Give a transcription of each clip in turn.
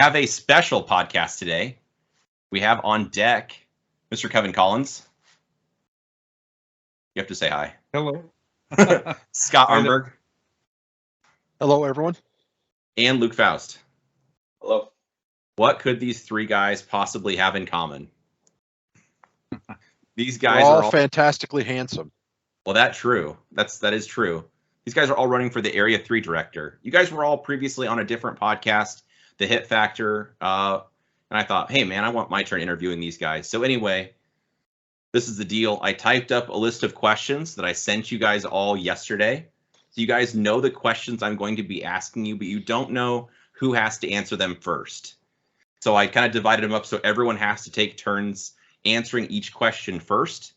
Have a special podcast today. We have on deck Mr. Kevin Collins. You have to say hi. Hello. Scott Armberg. Hello, everyone. And Luke Faust. Hello. What could these three guys possibly have in common? These guys We're are all fantastically handsome. Well, that's true. That is true. These guys are all running for the Area 3 director. You guys were all previously on a different podcast, The Hit Factor, and I thought, hey, man, I want my turn interviewing these guys. So anyway, this is the deal. I typed up a list of questions that I sent you guys all yesterday. So you guys know the questions I'm going to be asking you, but you don't know who has to answer them first. So I kind of divided them up so everyone has to take turns answering each question first.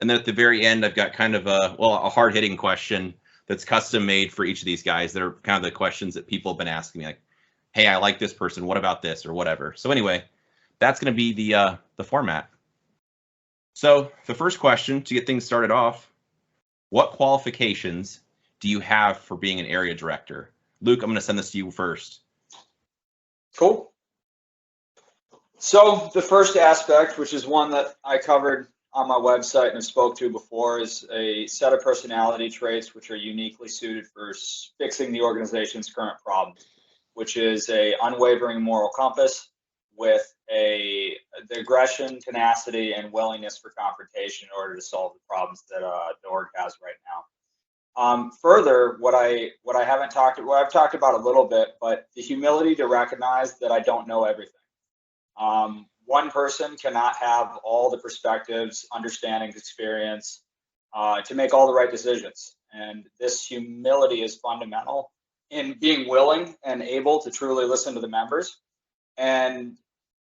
And then at the very end, I've got kind of a hard-hitting question that's custom made for each of these guys that are kind of the questions that people have been asking me, like, hey, I like this person. What about this or whatever? So anyway, that's going to be the format. So the first question to get things started off, what qualifications do you have for being an area director? Luke, I'm going to send this to you first. Cool. So the first aspect, which is one that I covered on my website and have spoke to before, is a set of personality traits which are uniquely suited for fixing the organization's current problems, which is a unwavering moral compass with the aggression, tenacity, and willingness for confrontation in order to solve the problems that the org has right now. Further, what I've talked about a little bit, but the humility to recognize that I don't know everything. One person cannot have all the perspectives, understandings, experience to make all the right decisions. And this humility is fundamental in being willing and able to truly listen to the members. And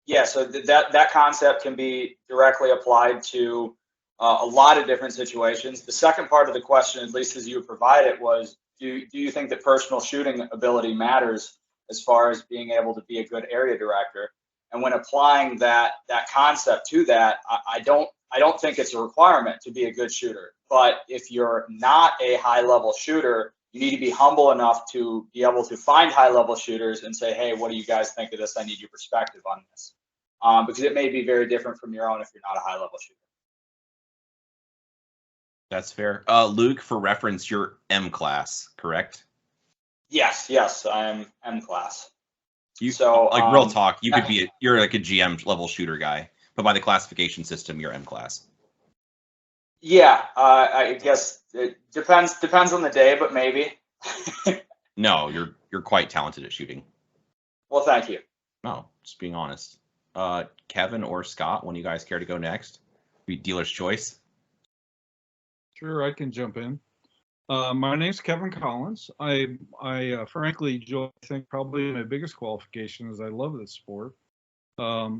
yeah, so that concept can be directly applied to a lot of different situations. The second part of the question, at least as you provided, was do you think that personal shooting ability matters as far as being able to be a good area director? And when applying that concept to that, I don't think it's a requirement to be a good shooter. But if you're not a high-level shooter, you need to be humble enough to be able to find high-level shooters and say, hey, what do you guys think of this? I need your perspective on this. Because it may be very different from your own if you're not a high-level shooter. That's fair. Luke, for reference, you're M class, correct? Yes, I'm M class. Real talk, you're like a GM level shooter guy, but by the classification system, you're M class. Yeah, I guess it depends on the day, but maybe. No, you're quite talented at shooting. Well, thank you. No, just being honest. Kevin or Scott, when you guys care to go next, be dealer's choice. Sure, I can jump in. My name's Kevin Collins. I frankly, Joe, I think probably my biggest qualification is I love this sport. I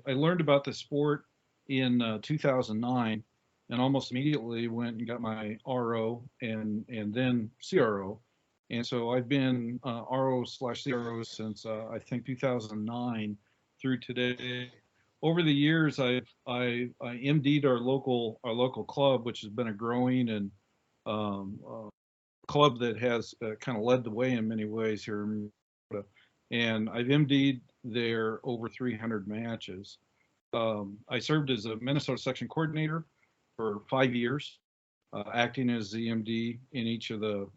learned about the sport in 2009 and almost immediately went and got my RO and then CRO. And so I've been RO/CRO since I think 2009 through today. Over the years, I MD'd our local club, which has been a growing and club that has kind of led the way in many ways here in Minnesota. And I've MD'd there over 300 matches. I served as a Minnesota section coordinator for 5 years, acting as the MD in each of the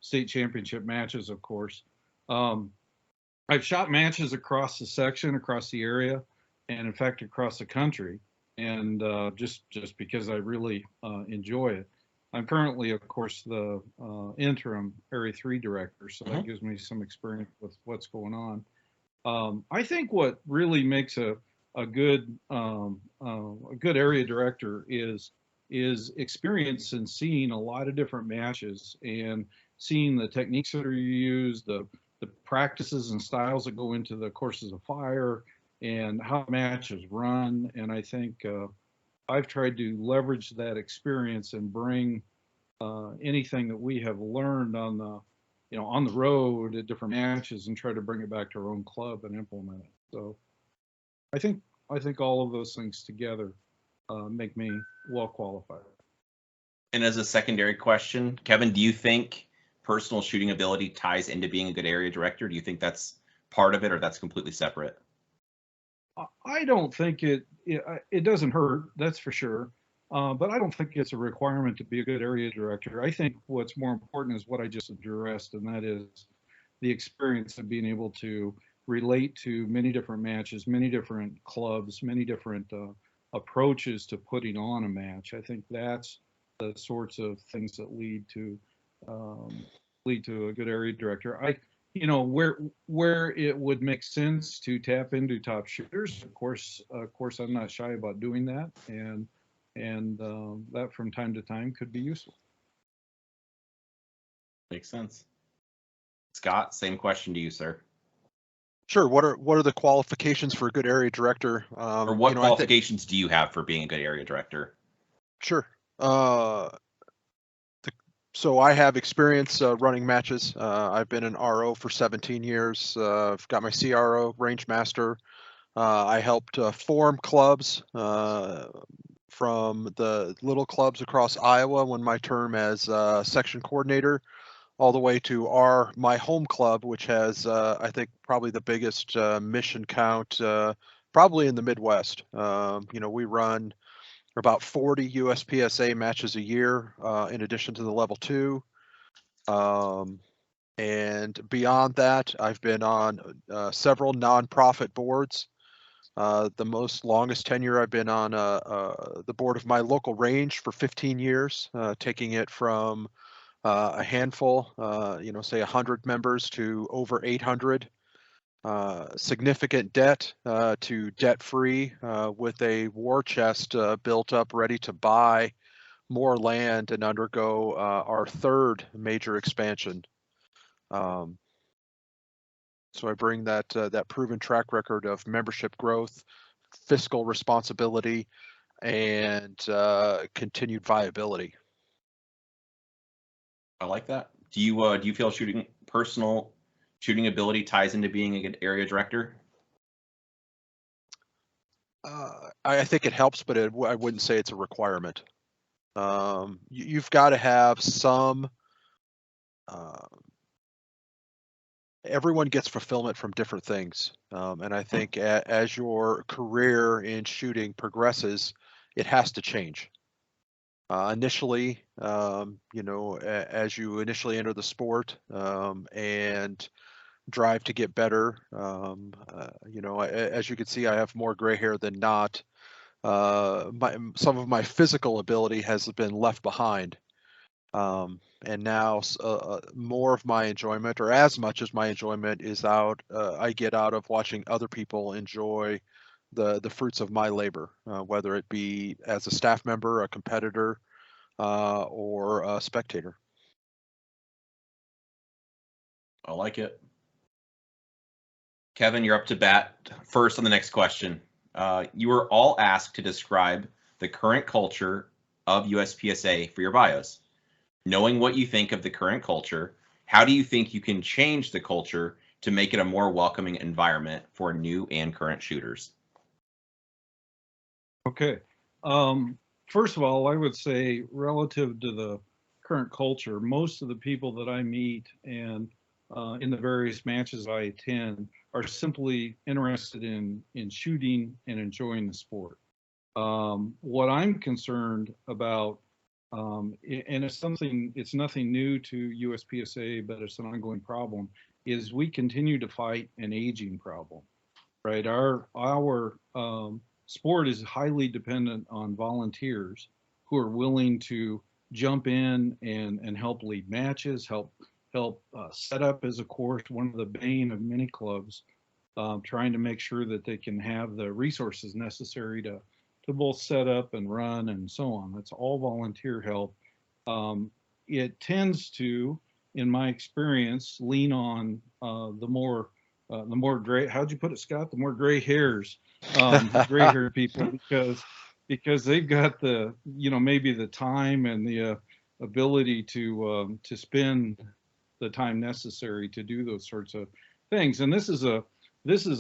state championship matches, of course. I've shot matches across the section, across the area, and in fact across the country, and just because I really enjoy it. I'm currently, of course, the interim Area 3 director, so that gives me some experience with what's going on. I think what really makes a good area director is experience in seeing a lot of different matches and seeing the techniques that are used, the practices and styles that go into the courses of fire, and how matches run. And I think I've tried to leverage that experience and bring anything that we have learned on the road at different matches and try to bring it back to our own club and implement it. So I think all of those things together make me well qualified. And as a secondary question, Kevin, do you think personal shooting ability ties into being a good area director? Do you think that's part of it, or that's completely separate? I don't think it doesn't hurt, that's for sure. But I don't think it's a requirement to be a good area director. I think what's more important is what I just addressed, and that is the experience of being able to relate to many different matches, many different clubs, many different approaches to putting on a match. I think that's the sorts of things that lead to a good area director. Where it would make sense to tap into top shooters, of course, I'm not shy about doing that, and that from time to time could be useful. Makes sense. Scott, same question to you, sir. Sure. What are the qualifications for a good area director? Or what qualifications do you have for being a good area director? Sure. So I have experience running matches. I've been an RO for 17 years. I've got my CRO, range master. I helped form clubs from the little clubs across Iowa when my term as section coordinator, all the way to my home club, which has I think probably the biggest mission count probably in the Midwest. We run about 40 USPSA matches a year in addition to the level 2. And beyond that, I've been on several nonprofit boards. The longest tenure I've been on the board of my local range for 15 years, taking it from a handful, say 100 members to over 800. Significant debt to debt-free with a war chest built up ready to buy more land and undergo our third major expansion. So I bring that proven track record of membership growth, fiscal responsibility, and continued viability. I like that. Do you feel personal shooting ability ties into being a good area director? I think it helps, but I wouldn't say it's a requirement. You've got to have some. Everyone gets fulfillment from different things, and I think as your career in shooting progresses, it has to change. Initially, as you initially enter the sport and drive to get better, as you can see, I have more gray hair than not. Some of my physical ability has been left behind. And now more of my enjoyment, or as much as my enjoyment, is I get out of watching other people enjoy the fruits of my labor, whether it be as a staff member, a competitor, or a spectator. I like it. Kevin, you're up to bat first on the next question. You were all asked to describe the current culture of USPSA for your bios. Knowing what you think of the current culture, how do you think you can change the culture to make it a more welcoming environment for new and current shooters? Okay. First of all, I would say relative to the current culture, most of the people that I meet and in the various matches I attend are simply interested in shooting and enjoying the sport. What I'm concerned about, and it's nothing new to USPSA, but it's an ongoing problem, is we continue to fight an aging problem, right? Our sport is highly dependent on volunteers who are willing to jump in and help lead matches, help set up as a course. One of the bane of many clubs, trying to make sure that they can have the resources necessary to both set up and run and so on. That's all volunteer help. It tends to, in my experience, lean on the more gray. How'd you put it, Scott? The more gray hairs, gray-haired people, because they've got maybe the time and the ability to spend the time necessary to do those sorts of things. And this is a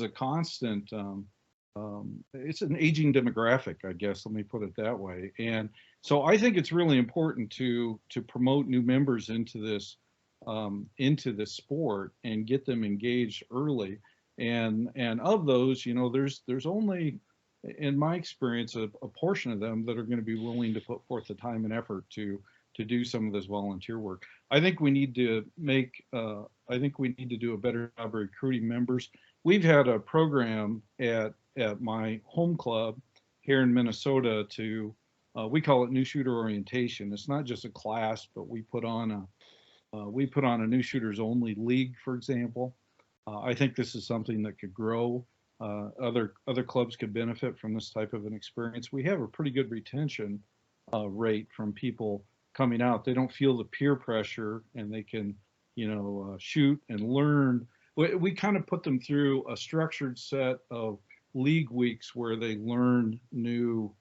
constant. It's an aging demographic, I guess. Let me put it that way. And so I think it's really important to promote new members into this into the sport and get them engaged early. And of those, there's only, in my experience, a portion of them that are going to be willing to put forth the time and effort to do some of this volunteer work. I think we need to do a better job of recruiting members. We've had a program at my home club here in Minnesota we call it New Shooter Orientation. It's not just a class, but we put on a New Shooters Only League, for example. I think this is something that could grow. Other clubs could benefit from this type of an experience. We have a pretty good retention rate from people coming out. They don't feel the peer pressure, and they can, shoot and learn. We kind of put them through a structured set of league weeks where they learn new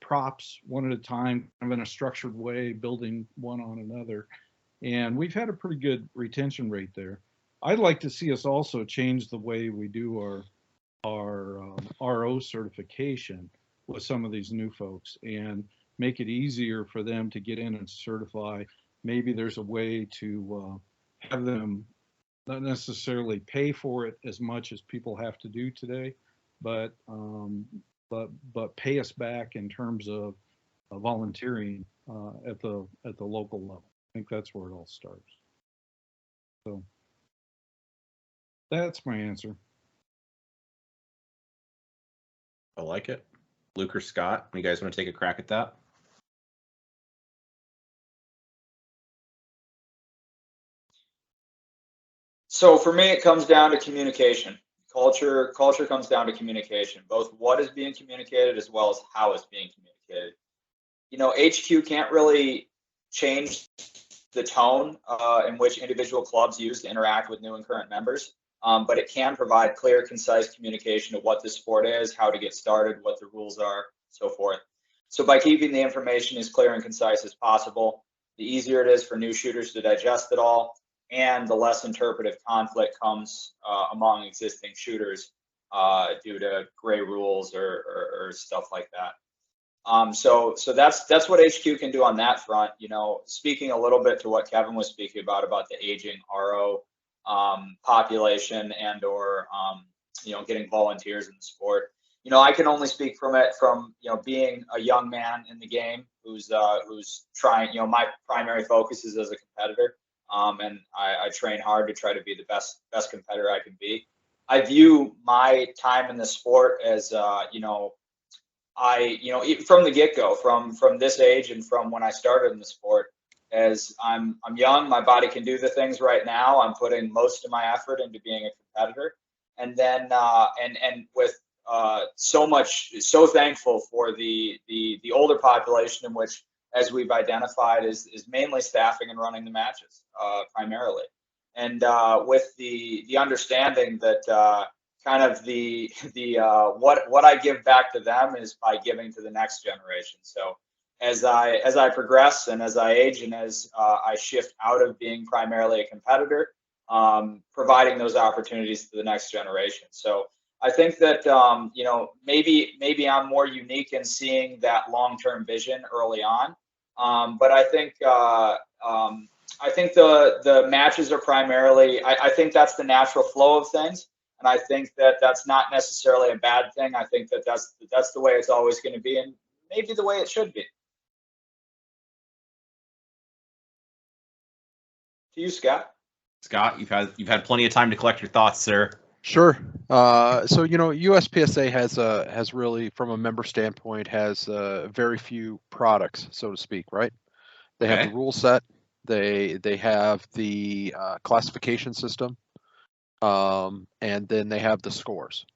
props one at a time, kind of in a structured way, building one on another. And we've had a pretty good retention rate there. I'd like to see us also change the way we do our RO certification with some of these new folks and make it easier for them to get in and certify. Maybe there's a way to have them not necessarily pay for it as much as people have to do today, but pay us back in terms of volunteering at the local level. I think that's where it all starts. So that's my answer. I like it. Luke or Scott, you guys want to take a crack at that? So for me, it comes down to communication. Culture comes down to communication, both what is being communicated as well as how it's being communicated. HQ can't really change the tone in which individual clubs use to interact with new and current members, but it can provide clear, concise communication of what the sport is, how to get started, what the rules are, so forth. So by keeping the information as clear and concise as possible, the easier it is for new shooters to digest it all, and the less interpretive conflict comes among existing shooters due to gray rules or stuff like that. So that's what HQ can do on that front. Speaking a little bit to what Kevin was speaking about the aging RO population or getting volunteers in the sport. I can only speak from being a young man in the game who's trying. My primary focus is as a competitor. And I train hard to try to be the best competitor I can be. I view my time in the sport as, from the get-go, from this age and from when I started in the sport, as I'm young, my body can do the things right now. I'm putting most of my effort into being a competitor, and then and with so thankful for the older population, in which, as we've identified, is mainly staffing and running the matches primarily, and with the understanding that kind of what I give back to them is by giving to the next generation. So as I progress and as I age and as I shift out of being primarily a competitor, providing those opportunities to the next generation. So I think that maybe I'm more unique in seeing that long-term vision early on. But I think the matches are primarily. I think that's the natural flow of things, and I think that that's not necessarily a bad thing. I think that that's the way it's always going to be, and maybe the way it should be. To you, Scott. Scott, you've had plenty of time to collect your thoughts, sir. Sure. So USPSA has really, from a member standpoint, has very few products, so to speak, right? They have the rule set, they have the classification system, and then they have the scores.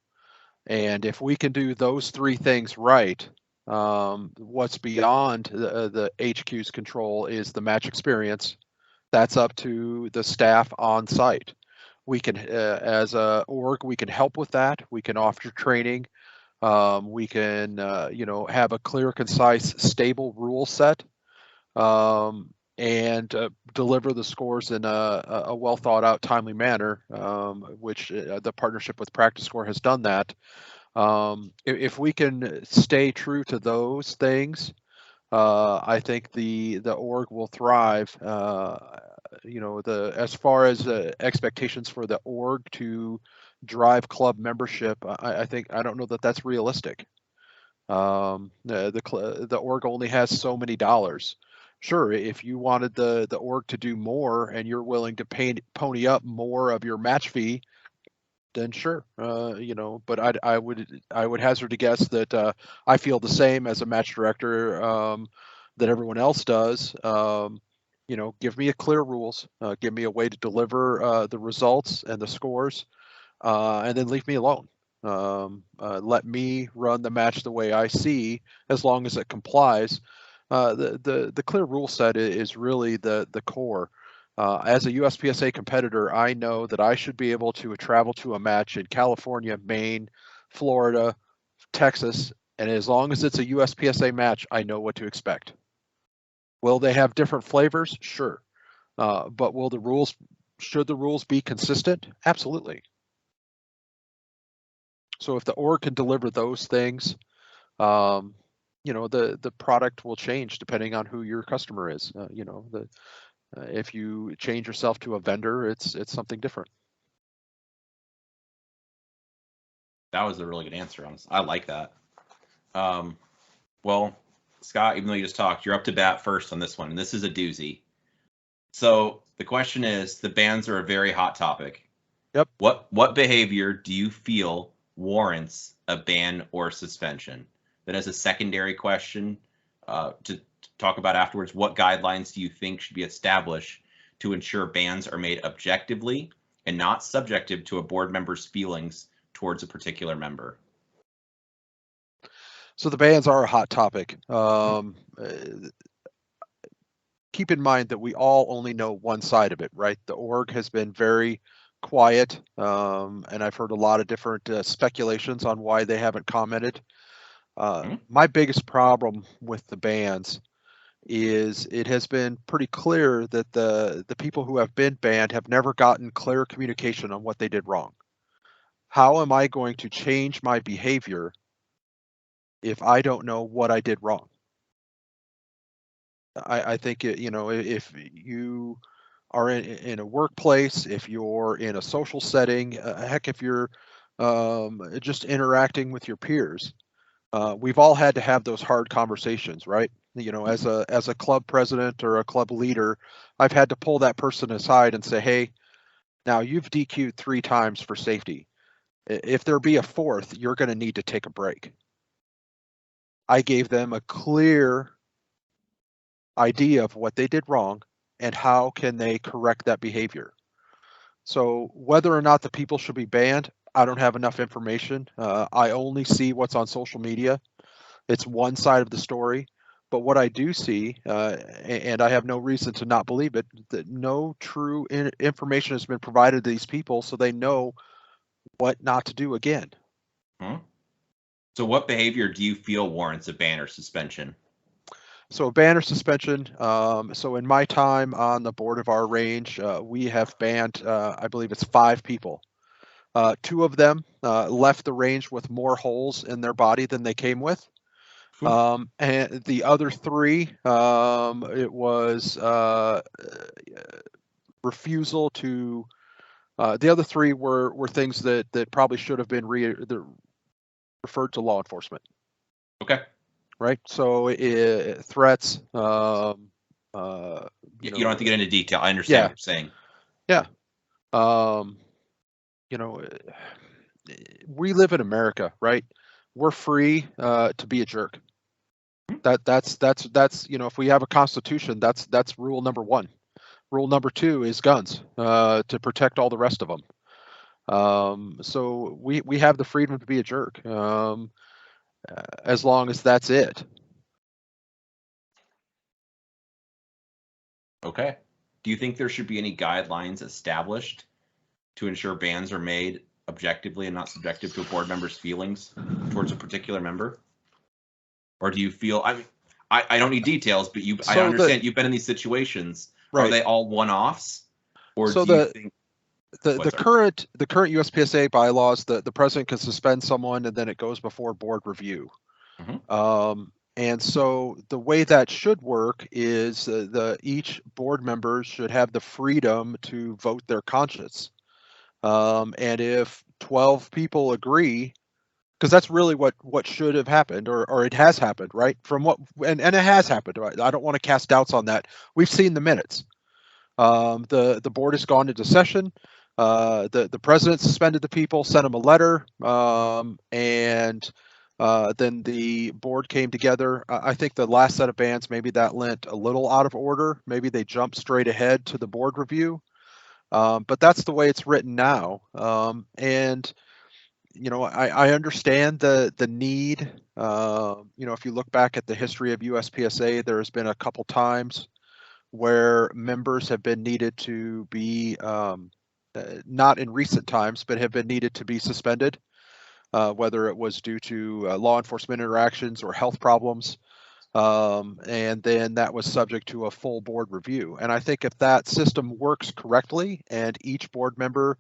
And if we can do those three things right, what's beyond the HQ's control is the match experience. That's up to the staff on site. We can, as a org, we can help with that. We can offer training. We can, have a clear, concise, stable rule set, and deliver the scores in a well thought out, timely manner, which the partnership with Practice Score has done that. If we can stay true to those things, I think the org will thrive. As far as expectations for the org to drive club membership, I don't know that that's realistic. The org only has so many dollars. Sure, if you wanted the org to do more and you're willing to pony up more of your match fee, then sure, but I would hazard to guess that I feel the same as a match director that everyone else does. Give me a clear rules, give me a way to deliver the results and the scores, and then leave me alone. Let me run the match the way I see, as long as it complies. The clear rule set is really the core. As a USPSA competitor, I know that I should be able to travel to a match in California, Maine, Florida, Texas, and as long as it's a USPSA match, I know what to expect. Will they have different flavors? Sure. But should the rules be consistent? Absolutely. So if the org can deliver those things, the product will change depending on who your customer is. If you change yourself to a vendor, it's something different. That was a really good answer. I like that. Well, Scott, even though you just talked, you're up to bat first on this one, and this is a doozy. So the question is, the bans are a very hot topic. Yep. What behavior do you feel warrants a ban or suspension? Then as a secondary question to talk about afterwards, what guidelines do you think should be established to ensure bans are made objectively and not subjective to a board member's feelings towards a particular member? So the bans are a hot topic. Keep in mind that we all only know one side of it, right? The org has been very quiet, and I've heard a lot of different speculations on why they haven't commented. My biggest problem with the bans is it has been pretty clear that the people who have been banned have never gotten clear communication on what they did wrong. How am I going to change my behavior if I don't know what I did wrong? I think if you are in a workplace, if you're in a social setting, heck, if you're just interacting with your peers, we've all had to have those hard conversations, right? As a club president or a club leader, I've had to pull that person aside and say, hey, now you've DQ'd 3 times for safety. If there be a 4th, you're going to need to take a break. I gave them a clear idea of what they did wrong and how can they correct that behavior. So whether or not the people should be banned, I don't have enough information. I only see what's on social media. It's one side of the story. But what I do see, and I have no reason to not believe it, that no true information has been provided to these people so they know what not to do again. So what behavior do you feel warrants a ban or suspension? So a ban or suspension. So in my time on the board of our range, we have banned, I believe it's 5 people. 2 of them left the range with more holes in their body than they came with. And the other 3, it was refusal to. The other 3 were things that probably should have been referred to law enforcement. Okay. Right. So threats. You don't have to get into detail. I understand what you're saying. Yeah. We live in America, right? We're free to be a jerk. That's if we have a constitution, that's rule number 1. Rule number 2 is guns to protect all the rest of them. So we have the freedom to be a jerk as long as that's it. Okay. Do you think there should be any guidelines established to ensure bans are made objectively and not subjective to a board member's feelings towards a particular member? Or do you feel, I don't need details, but I understand you've been in these situations. Right. Are they all one-offs? Or so do you think the current USPSA bylaws, the president can suspend someone and then it goes before board review. And so the way that should work is each board member should have the freedom to vote their conscience. And if 12 people agree, because that's really what should have happened, or it has happened, right? From what and it has happened. Right? I don't want to cast doubts on that. We've seen the minutes. The board has gone into session. The president suspended the people, sent them a letter, and then the board came together. I think the last set of bans, maybe that went a little out of order. Maybe they jumped straight ahead to the board review. But that's the way it's written now. And I understand the need. If you look back at the history of USPSA, there has been a couple times where members have been needed to be, not in recent times, but have been needed to be suspended, whether it was due to law enforcement interactions or health problems. And then that was subject to a full board review. And I think if that system works correctly and each board member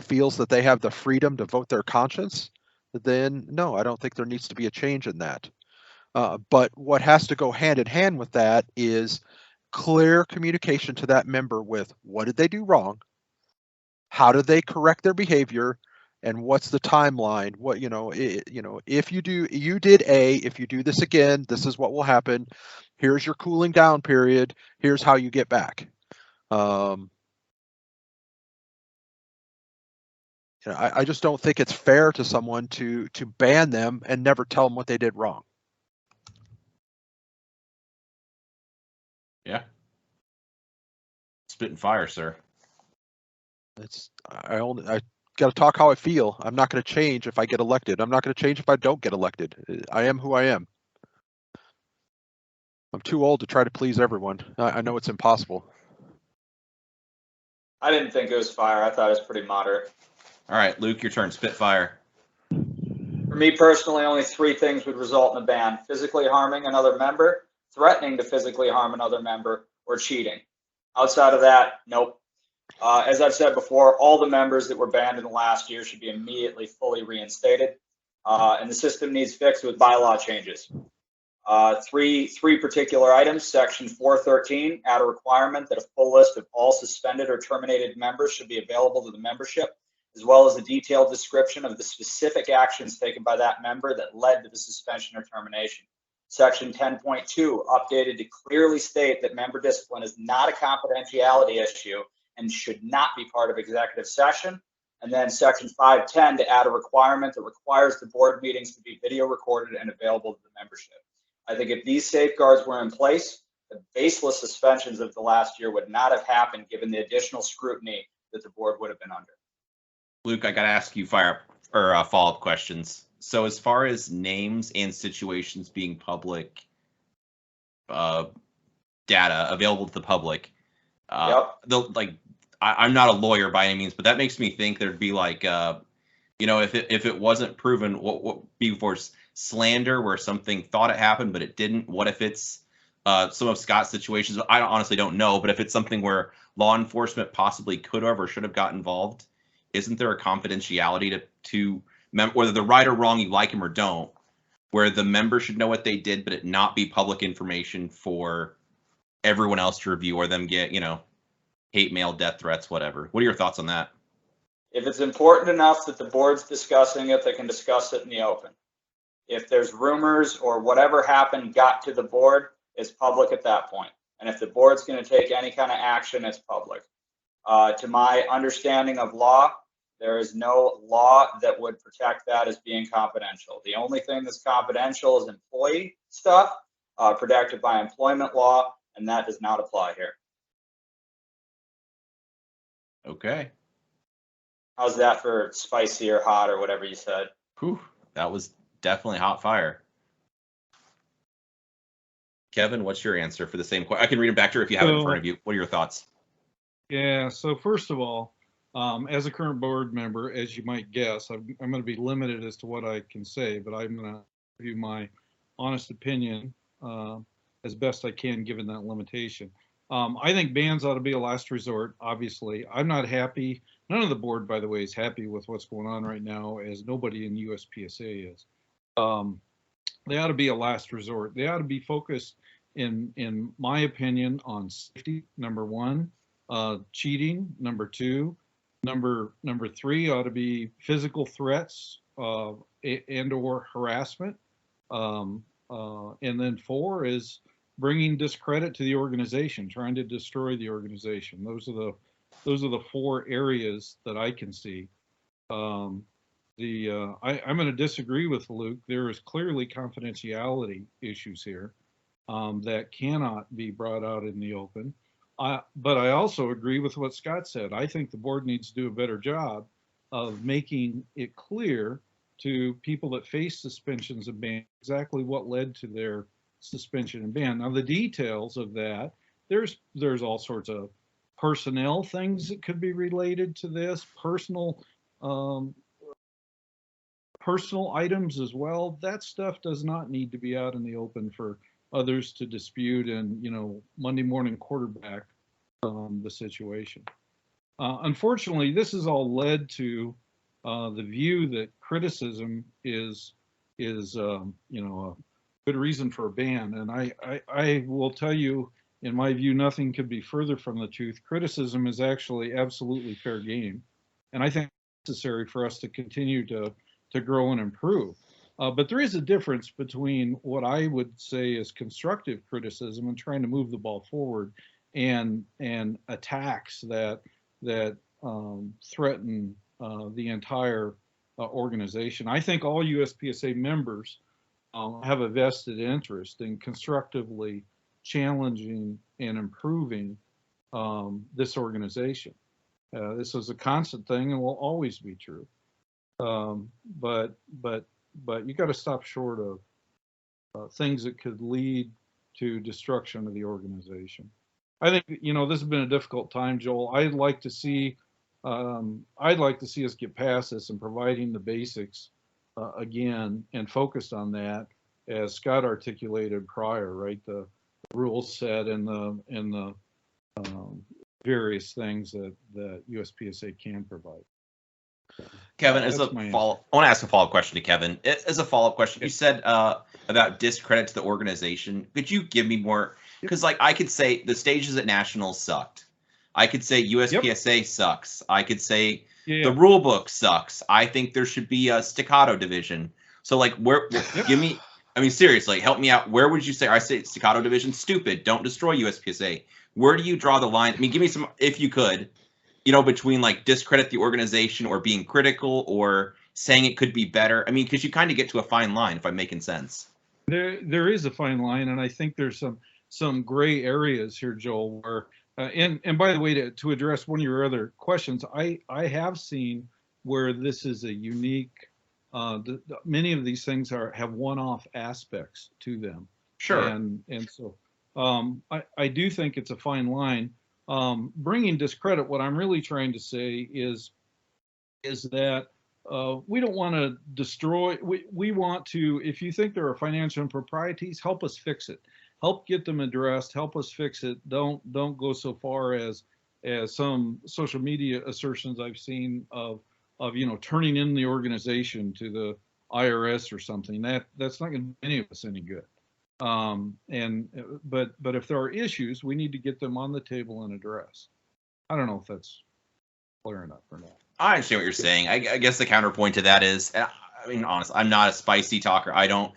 feels that they have the freedom to vote their conscience, then no, I don't think there needs to be a change in that. But what has to go hand in hand with that is clear communication to that member with what did they do wrong, how did they correct their behavior, and what's the timeline. What if you did A, if you do this again, this is what will happen. Here's your cooling down period. Here's how you get back. I just don't think it's fair to someone to ban them and never tell them what they did wrong. Yeah. Spitting fire, sir. I got to talk how I feel. I'm not going to change if I get elected. I'm not going to change if I don't get elected. I am who I am. I'm too old to try to please everyone. I know it's impossible. I didn't think it was fire. I thought it was pretty moderate. All right, Luke, your turn. Spit fire. For me personally, only 3 things would result in a ban: physically harming another member, threatening to physically harm another member, or cheating. Outside of that, nope. As I've said before, all the members that were banned in the last year should be immediately fully reinstated. And the system needs fixed with bylaw changes. Three particular items. Section 413, add a requirement that a full list of all suspended or terminated members should be available to the membership, as well as a detailed description of the specific actions taken by that member that led to the suspension or termination. Section 10.2, updated to clearly state that member discipline is not a confidentiality issue and should not be part of executive session. And then Section 510, to add a requirement that requires the board meetings to be video recorded and available to the membership. I think if these safeguards were in place, the baseless suspensions of the last year would not have happened given the additional scrutiny that the board would have been under. Luke, I got to ask you follow-up questions. So as far as names and situations being public data available to the public, I'm not a lawyer by any means, but that makes me think there'd be like, if it wasn't proven, what before slander where something thought it happened but it didn't. What if it's some of Scott's situations? I honestly don't know, but if it's something where law enforcement possibly could have or should have got involved, isn't there a confidentiality to whether they're right or wrong, you like him or don't, where the member should know what they did, but it not be public information for everyone else to review or them get, hate mail, death threats, whatever. What are your thoughts on that? If it's important enough that the board's discussing it, they can discuss it in the open. If there's rumors or whatever happened got to the board, it's public at that point. And if the board's going to take any kind of action, it's public. To my understanding of law, there is no law that would protect that as being confidential. The only thing that's confidential is employee stuff, protected by employment law, and that does not apply here. Okay. How's that for spicy or hot or whatever you said? Whew, that was definitely hot fire. Kevin, what's your answer for the same question? I can read it back to you if you have it in front of you. What are your thoughts? Yeah, so first of all, as a current board member, as you might guess, I'm going to be limited as to what I can say, but I'm going to give you my honest opinion as best I can given that limitation. I think bans ought to be a last resort, obviously. I'm not happy. None of the board, by the way, is happy with what's going on right now, as nobody in USPSA is. they ought to be a last resort. They ought to be focused, in my opinion, on safety, number one, cheating, number two, number three ought to be physical threats and or harassment, and then four is bringing discredit to the organization, trying to destroy the organization. Those are the four areas that I can see. I'm going to disagree with Luke. There is clearly confidentiality issues here that cannot be brought out in the open. But I also agree with what Scott said. I think the board needs to do a better job of making it clear to people that face suspensions and bans exactly what led to their suspension and ban. Now, the details of that, there's all sorts of personnel things that could be related to this, personal items as well. That stuff does not need to be out in the open for others to dispute and, Monday morning quarterback the situation. Unfortunately, this has all led to the view that criticism is a good reason for a ban. And I will tell you, in my view, nothing could be further from the truth. Criticism is actually absolutely fair game, and I think it's necessary for us to continue to grow and improve. But there is a difference between what I would say is constructive criticism and trying to move the ball forward, and attacks that threaten the entire organization. I think all USPSA members have a vested interest in constructively challenging and improving this organization. This is a constant thing and will always be true. But you got to stop short of things that could lead to destruction of the organization. I think this has been a difficult time, Joel. I'd like to see us get past this and providing the basics again and focused on that, as Scott articulated prior, right? The rule set and the various things that USPSA can provide. Kevin, as a follow, I want to ask a follow-up question to Kevin. As a follow-up question, you said about discredit to the organization. Could you give me more? Because I could say the stages at Nationals sucked. I could say USPSA sucks. I could say the rule book sucks. I think there should be a staccato division. So where give me, I mean, seriously, help me out. Where would you say? I say staccato division, stupid. Don't destroy USPSA. Where do you draw the line? I mean, give me some, if you could, between discredit the organization or being critical or saying it could be better. I mean, because you kind of get to a fine line, if I'm making sense. There is a fine line, and I think there's some gray areas here, Joel, where and by the way, to address one of your other questions, I have seen where this is a unique. Many of these things have one-off aspects to them. Sure. And so I do think it's a fine line. Bringing discredit, what I'm really trying to say is that we don't want to destroy. We want to, if you think there are financial improprieties, help us fix it. Help get them addressed. Help us fix it. Don't go so far as some social media assertions I've seen of turning in the organization to the IRS or something. That's not going to do any of us any good. But if there are issues, we need to get them on the table and address. I don't know if that's clear enough or not. I understand what you're saying. I guess the counterpoint to that is, I mean, honestly, I'm not a spicy talker. I don't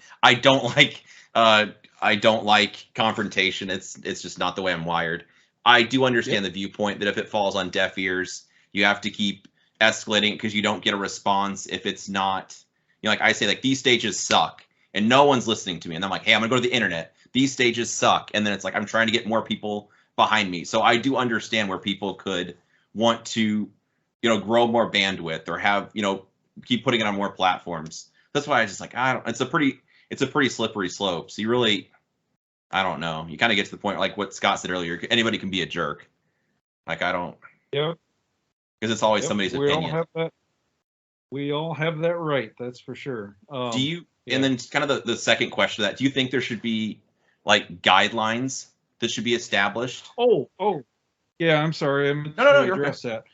like confrontation. It's just not the way I'm wired. I do understand the viewpoint that if it falls on deaf ears, you have to keep escalating because you don't get a response if it's not, I say these stages suck and no one's listening to me. And I'm like, hey, I'm gonna go to the internet. These stages suck. And then it's I'm trying to get more people behind me. So I do understand where people could want to, grow more bandwidth or have, keep putting it on more platforms. That's why I just it's a pretty slippery slope. So you really, I don't know. You kind of get to the point what Scott said earlier. Anybody can be a jerk. I don't. Yeah. Because it's always somebody's opinion. We all have that right. That's for sure. Do you? Yeah. And then kind of the second question to that. Do you think there should be guidelines that should be established? Oh. Yeah. I'm sorry. I'm no. You're address that.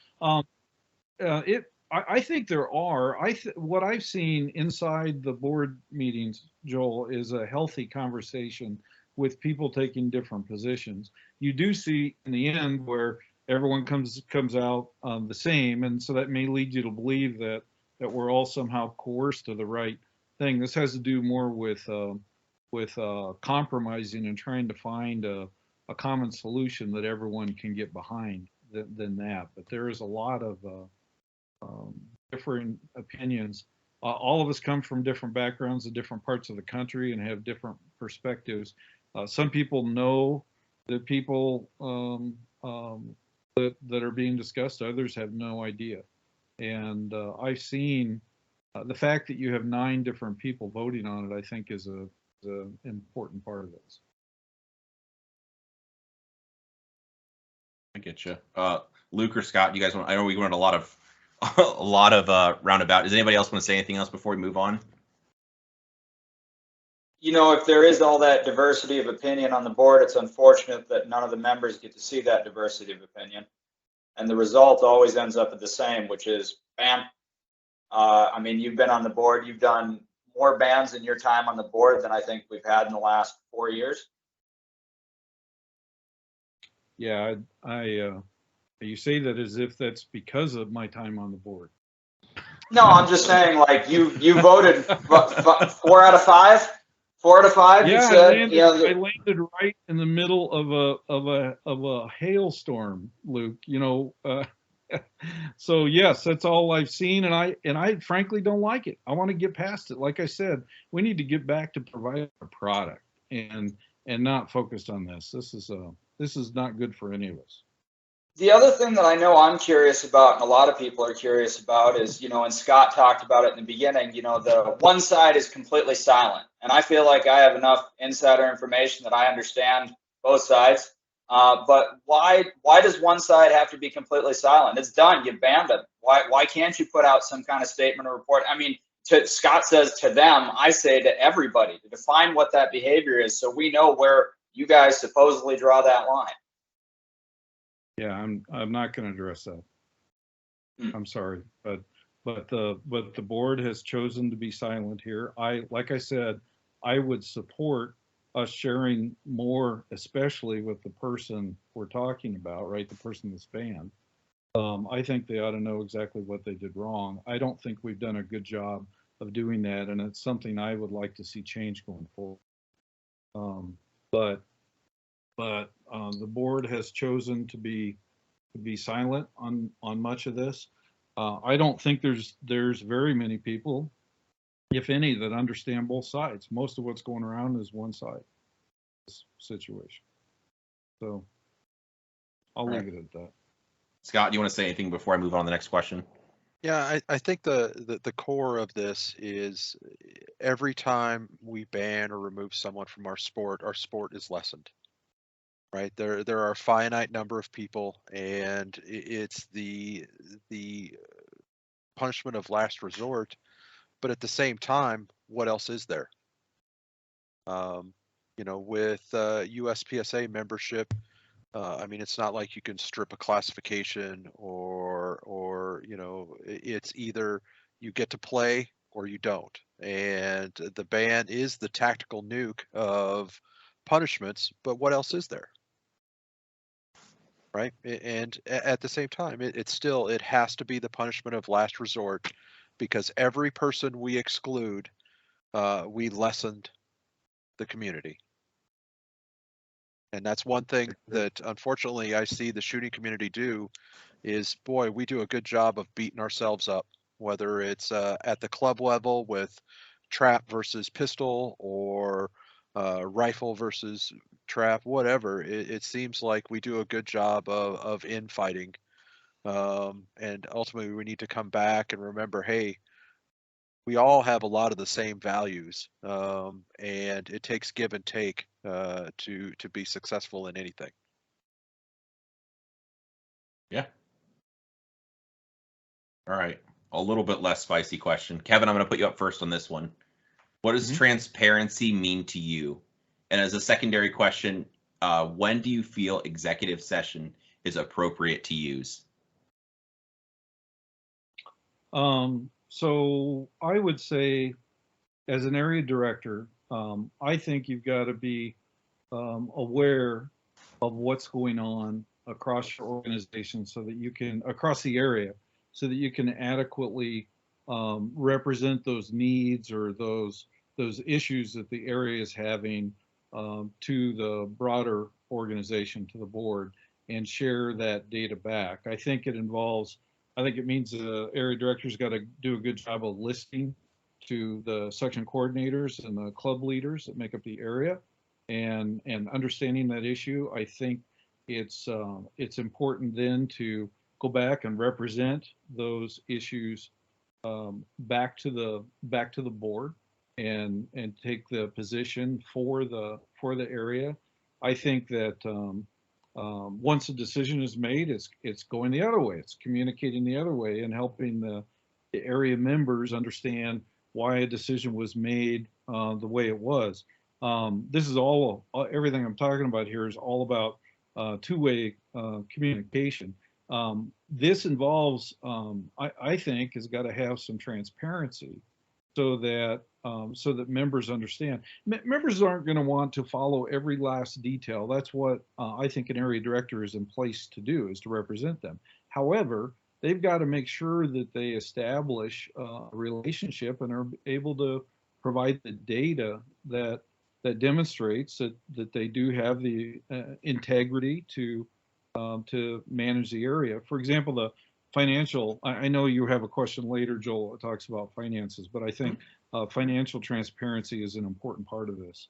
I think there are. What I've seen inside the board meetings, Joel, is a healthy conversation with people taking different positions. You do see in the end where everyone comes out the same, and so that may lead you to believe that we're all somehow coerced to the right thing. This has to do more with compromising and trying to find a common solution that everyone can get behind than that. But there is a lot of different opinions. All of us come from different backgrounds in different parts of the country and have different perspectives. Some people know the people that are being discussed. Others have no idea. And I've seen the fact that you have 9 different people voting on it, I think is a important part of this. I get you. Luke or Scott, you guys want? I know we went a lot of roundabout. Does anybody else want to say anything else before we move on? You know, if there is all that diversity of opinion on the board, it's unfortunate that none of the members get to see that diversity of opinion. And the result always ends up at the same, which is bam. I mean, you've been on the board, you've done more bans in your time on the board than I think we've had in the last 4 years. Yeah, you say that as if that's because of my time on the board. No, I'm just saying, like, you voted 4 out of 5. 4 out of 5. Yeah, you said, I landed right in the middle of a hailstorm, Luke. You know, so yes, that's all I've seen, and I frankly don't like it. I want to get past it. Like I said, we need to get back to providing a product and not focused on this. This is not good for any of us. The other thing that I know I'm curious about, and a lot of people are curious about, is, you know, and Scott talked about it in the beginning, you know, the one side is completely silent. And I feel like I have enough insider information that I understand both sides. But why does one side have to be completely silent? It's done. You banned them. Why can't you put out some kind of statement or report? I mean, Scott says to them, I say to everybody, to define what that behavior is so we know where you guys supposedly draw that line. Yeah, I'm not going to address that. I'm sorry, but the board has chosen to be silent here. Like I said, I would support us sharing more, especially with the person we're talking about, right? The person that's banned. I think they ought to know exactly what they did wrong. I don't think we've done a good job of doing that, and it's something I would like to see change going forward. But the board has chosen to be silent on much of this. I don't think there's very many people, if any, that understand both sides. Most of what's going around is one side situation. So I'll leave it at that. Scott, do you want to say anything before I move on to the next question? Yeah, I think the core of this is every time we ban or remove someone from our sport is lessened. Right, there are a finite number of people, and it's the punishment of last resort. But at the same time, what else is there? You know, with USPSA membership, I mean, it's not like you can strip a classification or you know, it's either you get to play or you don't. And the ban is the tactical nuke of punishments, but what else is there? Right, and at the same time, it has to be the punishment of last resort, because every person we exclude, we lessened the community. And that's one thing that unfortunately I see the shooting community do is, boy, we do a good job of beating ourselves up, whether it's at the club level with trap versus pistol or rifle versus trap, whatever. It seems like we do a good job of infighting. And ultimately we need to come back and remember, hey, we all have a lot of the same values, and it takes give and take to be successful in anything. Yeah. All right. A little bit less spicy question. Kevin, I'm going to put you up first on this one. What does transparency mean to you? And as a secondary question, when do you feel executive session is appropriate to use? So I would say, as an area director, I think you've got to be aware of what's going on across your organization so that you can, across the area, so that you can adequately represent those needs or those issues that the area is having to the broader organization, to the board, and share that data back. I think it means the area director's got to do a good job of listening to the section coordinators and the club leaders that make up the area and understanding that issue. I think it's important then to go back and represent those issues back to the board and take the position for the area. I think that once a decision is made, it's going the other way. It's communicating the other way and helping the area members understand why a decision was made the way it was. This is everything I'm talking about here is all about two-way communication. This involves, I think, has got to have some transparency so that members understand. Members aren't going to want to follow every last detail. That's what I think an area director is in place to do, is to represent them. However, they've got to make sure that they establish a relationship and are able to provide the data that demonstrates that they do have the integrity to manage the area. For example, the financial, I know you have a question later, Joel, that talks about finances, but I think financial transparency is an important part of this.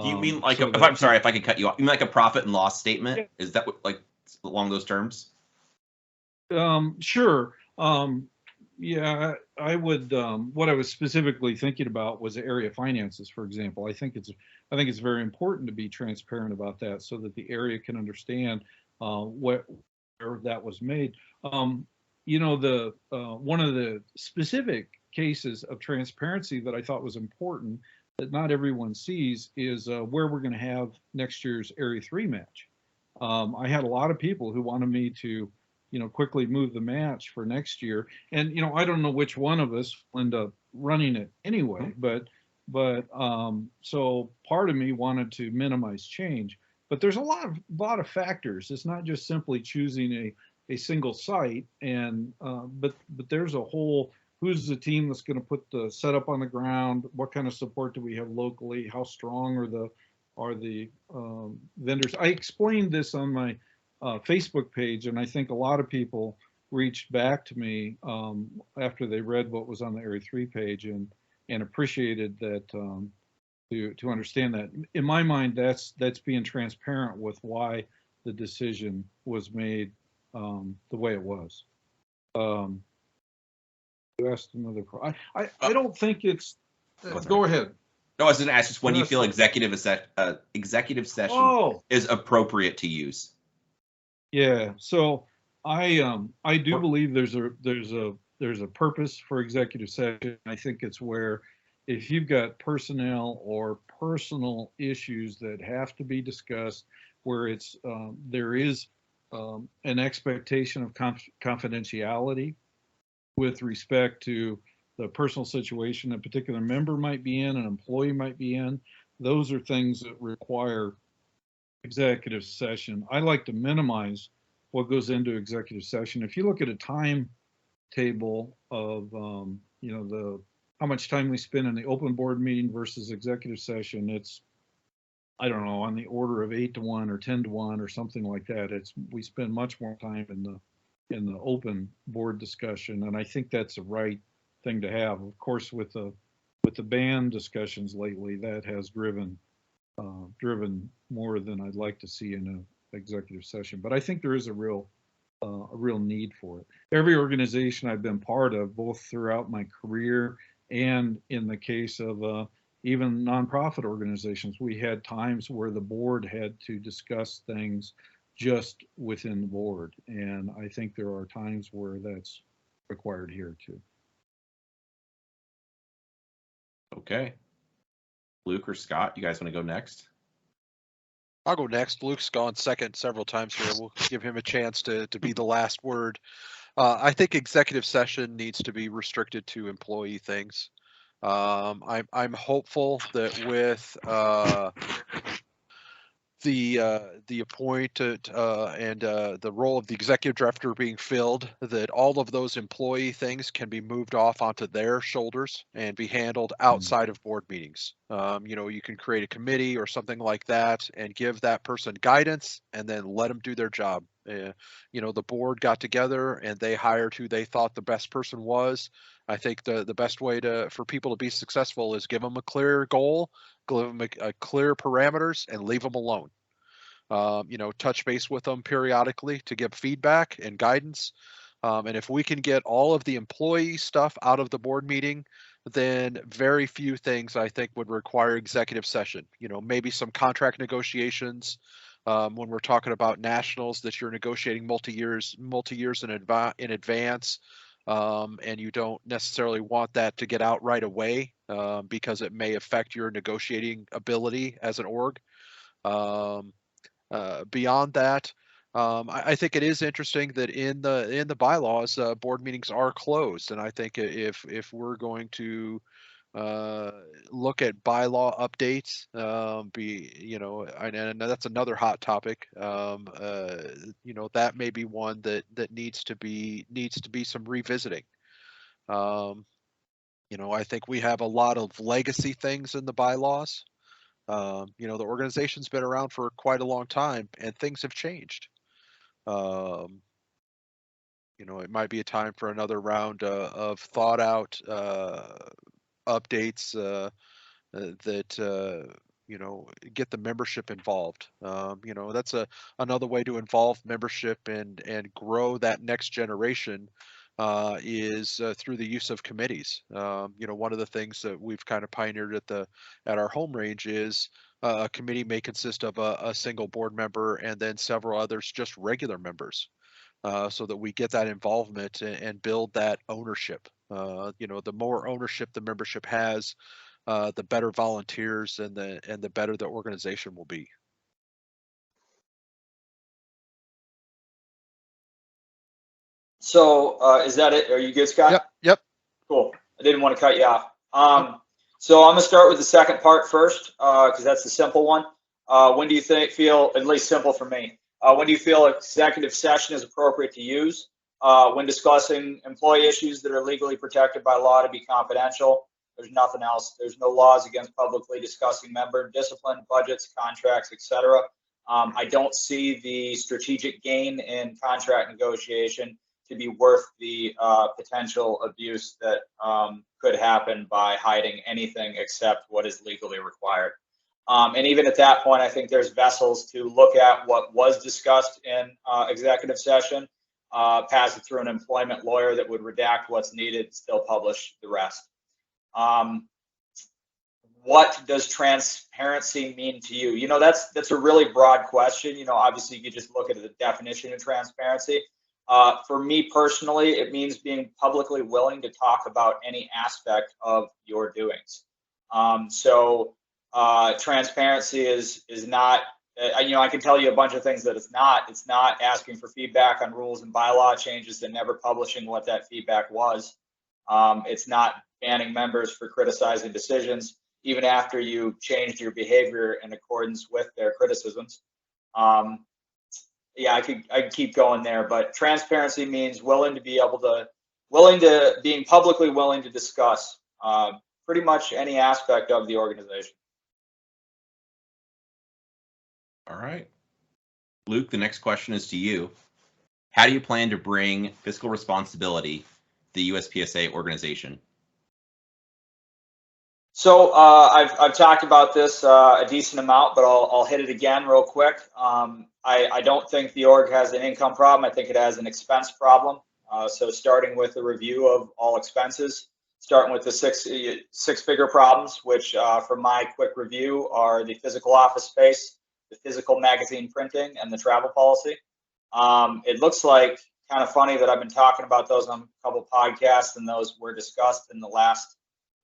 Do you mean like, I'm sorry if I could cut you off, you mean like a profit and loss statement? Yeah. Is that what, like along those terms? Sure. Yeah, I would, what I was specifically thinking about was the area finances, for example. I think it's very important to be transparent about that so that the area can understand where that was made. You know, one of the specific cases of transparency that I thought was important that not everyone sees is where we're going to have next year's Area 3 match. I had a lot of people who wanted me to, quickly move the match for next year. And, I don't know which one of us will end up running it anyway, but so part of me wanted to minimize change. But there's a lot of factors. It's not just simply choosing a single site, and but there's a whole, who's the team that's going to put the setup on the ground? What kind of support do we have locally? How strong are the vendors? I explained this on my Facebook page, and I think a lot of people reached back to me after they read what was on the Area 3 page and appreciated that. To understand that, in my mind, that's being transparent with why the decision was made the way it was. You asked another. I don't think it's. Go ahead. No, I was going to ask just when do you feel executive session is appropriate to use? Yeah, so I do believe there's a purpose for executive session. I think it's where, if you've got personnel or personal issues that have to be discussed, where it's there is an expectation of confidentiality with respect to the personal situation a particular member might be in, an employee might be in, those are things that require executive session. I like to minimize what goes into executive session. If you look at a timetable of how much time we spend in the open board meeting versus executive session, it's, I don't know, on the order of 8-to-1 or 10-to-1 or something like that. We spend much more time in the open board discussion, and I think that's the right thing to have. Of course, with the ban discussions lately, that has driven more than I'd like to see in an executive session. But I think there is a real need for it. Every organization I've been part of, both throughout my career and in the case of even nonprofit organizations, we had times where the board had to discuss things just within the board. And I think there are times where that's required here too. Okay. Luke or Scott, you guys want to go next? I'll go next. Luke's gone second several times here. We'll give him a chance to be the last word. I think executive session needs to be restricted to employee things. I'm hopeful that with the appointed and the role of the executive director being filled, that all of those employee things can be moved off onto their shoulders and be handled outside of board meetings. You can create a committee or something like that and give that person guidance and then let them do their job. The board got together and they hired who they thought the best person was. I think the best way for people to be successful is give them a clear goal, give them a clear parameters, and leave them alone. Touch base with them periodically to give feedback and guidance. And if we can get all of the employee stuff out of the board meeting, then very few things I think would require executive session. Maybe some contract negotiations. When we're talking about nationals that you're negotiating multi-years in advance, and you don't necessarily want that to get out right away because it may affect your negotiating ability as an org. Beyond that, I think it is interesting that in the bylaws, board meetings are closed, and I think if we're going to look at bylaw updates, and that's another hot topic. That may be one that needs to be some revisiting. I think we have a lot of legacy things in the bylaws. The organization's been around for quite a long time and things have changed. It might be a time for another round of thought out updates that get the membership involved. That's another way to involve membership and grow that next generation is through the use of committees. One of the things that we've kind of pioneered at our home range is a committee may consist of a single board member and then several others just regular members, so that we get that involvement and build that ownership. The more ownership the membership has, the better volunteers and the better the organization will be. So is that it? Are you good, Scott? Yep. Cool. I didn't want to cut you off. So I'm going to start with the second part first, because that's the simple one. When do you feel, at least simple for me, when do you feel executive session is appropriate to use? When discussing employee issues that are legally protected by law to be confidential. There's nothing else. There's no laws against publicly discussing member discipline, budgets, contracts, etc. I don't see the strategic gain in contract negotiation to be worth the potential abuse that could happen by hiding anything except what is legally required. And even at that point, I think there's vessels to look at what was discussed in executive session, pass it through an employment lawyer that would redact what's needed, still publish the rest. What does transparency mean to you? That's a really broad question. Obviously, you just look at the definition of transparency. For me personally, it means being publicly willing to talk about any aspect of your doings. Transparency is not, I can tell you a bunch of things that it's not. It's not asking for feedback on rules and bylaw changes and never publishing what that feedback was. It's not banning members for criticizing decisions, even after you changed your behavior in accordance with their criticisms. I could keep going there, but transparency means being publicly willing to discuss pretty much any aspect of the organization. All right. Luke, the next question is to you. How do you plan to bring fiscal responsibility to the USPSA organization? So I've talked about this a decent amount, but I'll hit it again real quick. I don't think the org has an income problem. I think it has an expense problem. So starting with a review of all expenses, starting with the six-figure problems, which from my quick review are the physical office space, the physical magazine printing, and the travel policy. It looks like kind of funny that I've been talking about those on a couple podcasts, and those were discussed in the last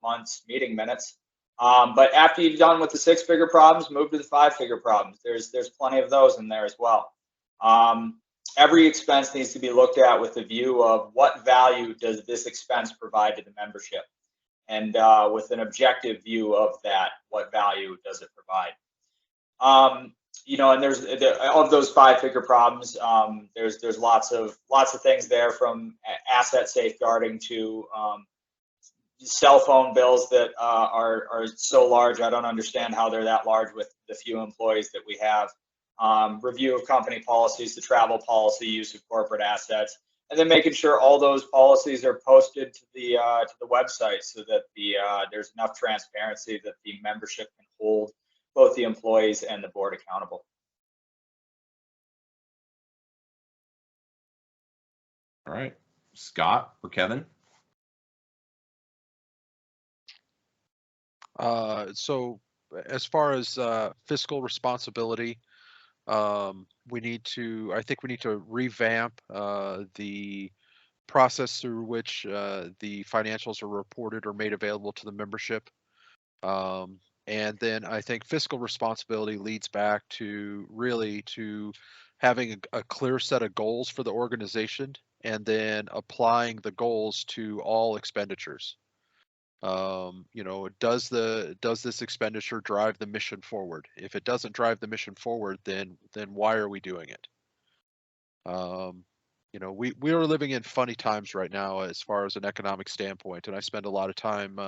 month's meeting minutes. But after you're done with the six-figure problems, move to the five-figure problems. There's plenty of those in there as well. Every expense needs to be looked at with the view of what value does this expense provide to the membership. and with an objective view of that, what value does it provide? And there's of those 5-figure problems. There's lots of things there, from asset safeguarding to cell phone bills that are so large. I don't understand how they're that large with the few employees that we have. Review of company policies, the travel policy, use of corporate assets, and then making sure all those policies are posted to the website so that there's enough transparency that the membership can hold both the employees and the board accountable. All right, Scott or Kevin? So as far as fiscal responsibility, I think we need to revamp the process through which the financials are reported or made available to the membership. And then I think fiscal responsibility leads back to having a clear set of goals for the organization, and then applying the goals to all expenditures. Does this expenditure drive the mission forward? If it doesn't drive the mission forward, then why are we doing it? We are living in funny times right now as far as an economic standpoint, and I spend a lot of time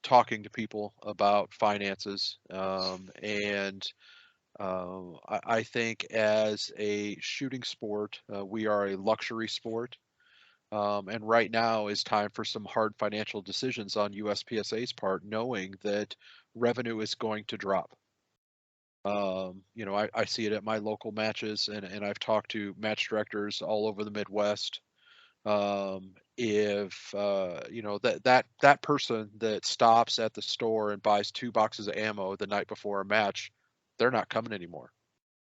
talking to people about finances. I think as a shooting sport, we are a luxury sport. And right now is time for some hard financial decisions on USPSA's part, knowing that revenue is going to drop. I see it at my local matches, and I've talked to match directors all over the Midwest. If that person that stops at the store and buys 2 boxes of ammo the night before a match, they're not coming anymore.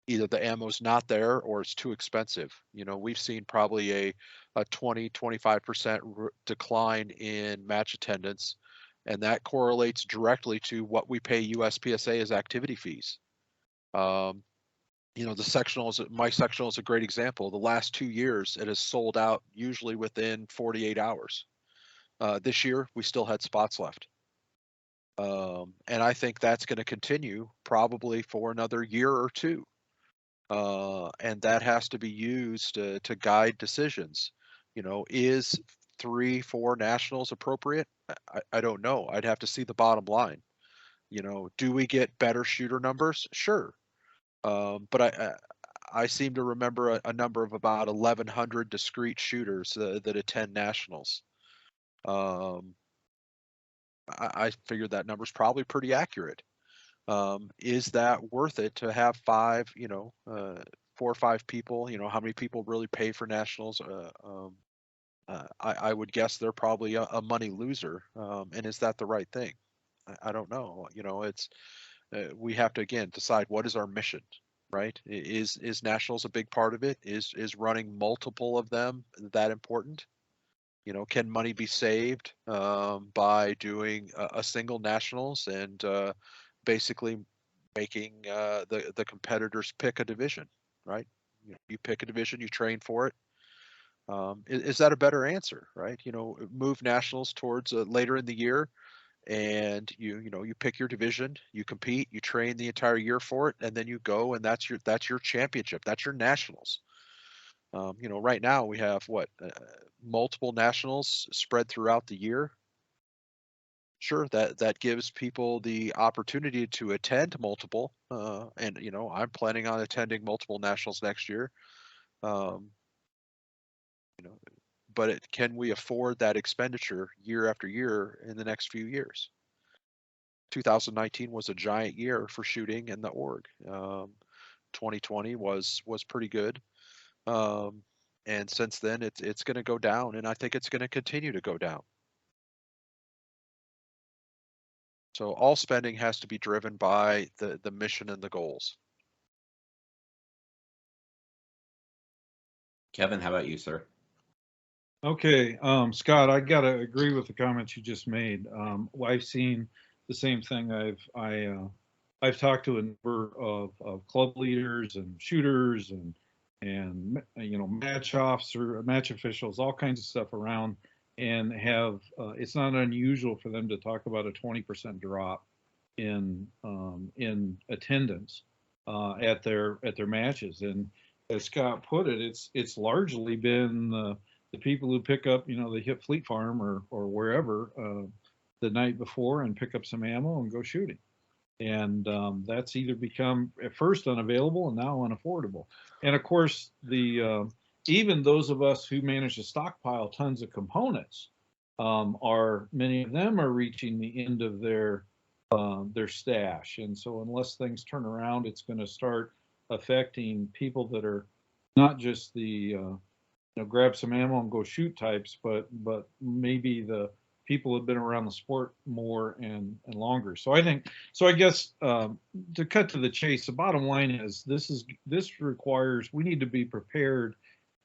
Either the ammo's not there or it's too expensive. We've seen probably a 20-25% decline in match attendance, and that correlates directly to what we pay USPSA as activity fees. The sectionals, my sectional is a great example. The last 2 years, it has sold out usually within 48 hours. This year, we still had spots left. And I think that's going to continue probably for another year or two. And that has to be used to guide decisions. Is 3-4 nationals appropriate? I don't know. I'd have to see the bottom line. Do we get better shooter numbers? Sure. But I seem to remember a number of about 1,100 discrete shooters that attend nationals. I figured that number's probably pretty accurate. Is that worth it to have 4 or 5 people? How many people really pay for nationals? I would guess they're probably a money loser. And is that the right thing? I don't know. We have to, again, decide what is our mission, right? Is nationals a big part of it? Is running multiple of them that important? Can money be saved by doing a single nationals and basically making the competitors pick a division, right? You pick a division, you train for it. Is that a better answer, right? Move nationals towards later in the year, and you pick your division, you compete, you train the entire year for it, and then you go, and that's your championship, that's your nationals. Right now we have multiple nationals spread throughout the year. Sure, that gives people the opportunity to attend multiple, and I'm planning on attending multiple nationals next year. But can we afford that expenditure year after year in the next few years? 2019 was a giant year for shooting in the org. 2020 was pretty good. And since then, it's going to go down, and I think it's going to continue to go down. So all spending has to be driven by the mission and the goals. Kevin, how about you, sir? Okay, Scott, I gotta agree with the comments you just made. I've seen the same thing. I've talked to a number of club leaders and shooters and match officer, match officials, all kinds of stuff around and have, it's not unusual for them to talk about a 20% drop in attendance at their matches. And as Scott put it, it's largely been the people who pick up, they hit Fleet Farm or wherever the night before and pick up some ammo and go shooting. And that's either become at first unavailable and now unaffordable. And of course, even those of us who manage to stockpile tons of components many of them are reaching the end of their stash. And so unless things turn around, it's going to start affecting people that are not just the grab some ammo and go shoot types, but maybe the people who have been around the sport more and longer. So I guess to cut to the chase, the bottom line is this requires, we need to be prepared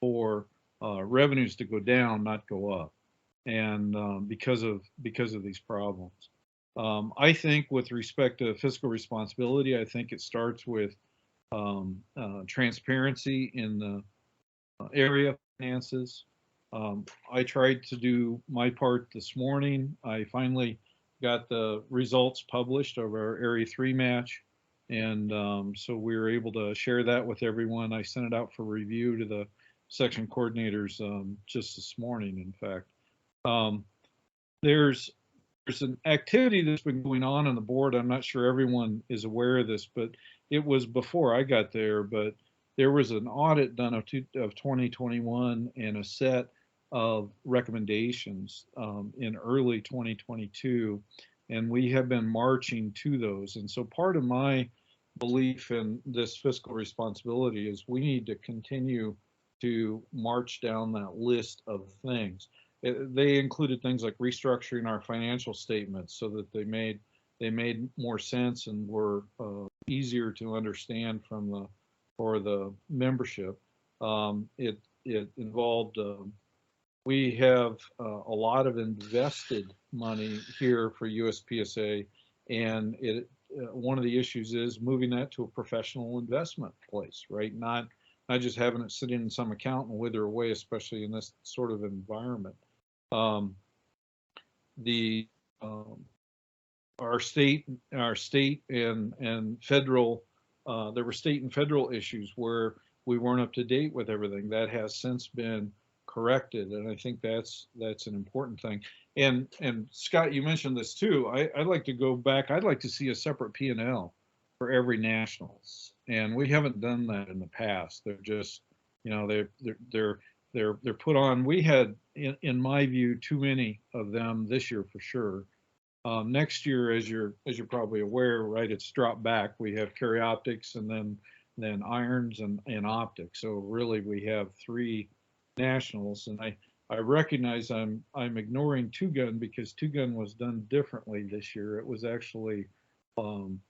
for revenues to go down, not go up, and because of these problems. I think with respect to fiscal responsibility, I think it starts with transparency in the area finances. I tried to do my part this morning. I finally got the results published of our Area 3 match, and so we were able to share that with everyone. I sent it out for review to the section coordinators just this morning, in fact. There's an activity that's been going on the board. I'm not sure everyone is aware of this, but it was before I got there, but there was an audit done of 2021 and a set of recommendations in early 2022, and we have been marching to those. And so part of my belief in this fiscal responsibility is we need to continue to march down that list of things. They included things like restructuring our financial statements so that they made more sense and were easier to understand for the membership. It involved we have a lot of invested money here for USPSA, and one of the issues is moving that to a professional investment place, right? Not just having it sitting in some account and wither away, especially in this sort of environment. Our state and federal, there were state and federal issues where we weren't up to date with everything. That has since been corrected, and I think that's an important thing. And Scott, you mentioned this too. I'd like to go back. I'd like to see a separate P&L for every nationals, and we haven't done that in the past. They're just, they're put on. We had, in my view, too many of them this year for sure. Next year, as you're probably aware, right, it's dropped back. We have carry optics and then irons and optics. So really, we have 3 nationals, and I recognize I'm ignoring 2-gun because 2-gun was done differently this year. It was actually farmed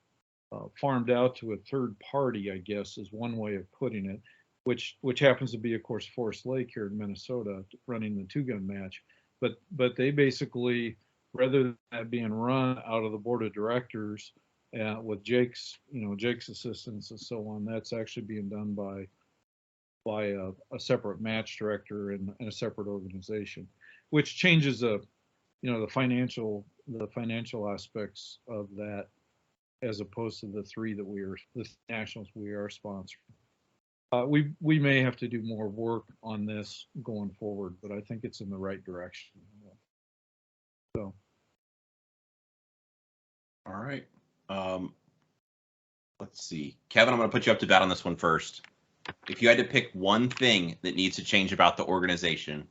out to a third party, I guess, is one way of putting it, which happens to be, of course, Forest Lake here in Minnesota, running the 2-gun match. But they basically, rather than that being run out of the board of directors with Jake's assistance and so on, that's actually being done by a separate match director and a separate organization, which changes the financial aspects of that, as opposed to the nationals we are sponsoring. We may have to do more work on this going forward, but I think it's in the right direction. So. All right. Let's see. Kevin, I'm going to put you up to bat on this one first. If you had to pick one thing that needs to change about the organization,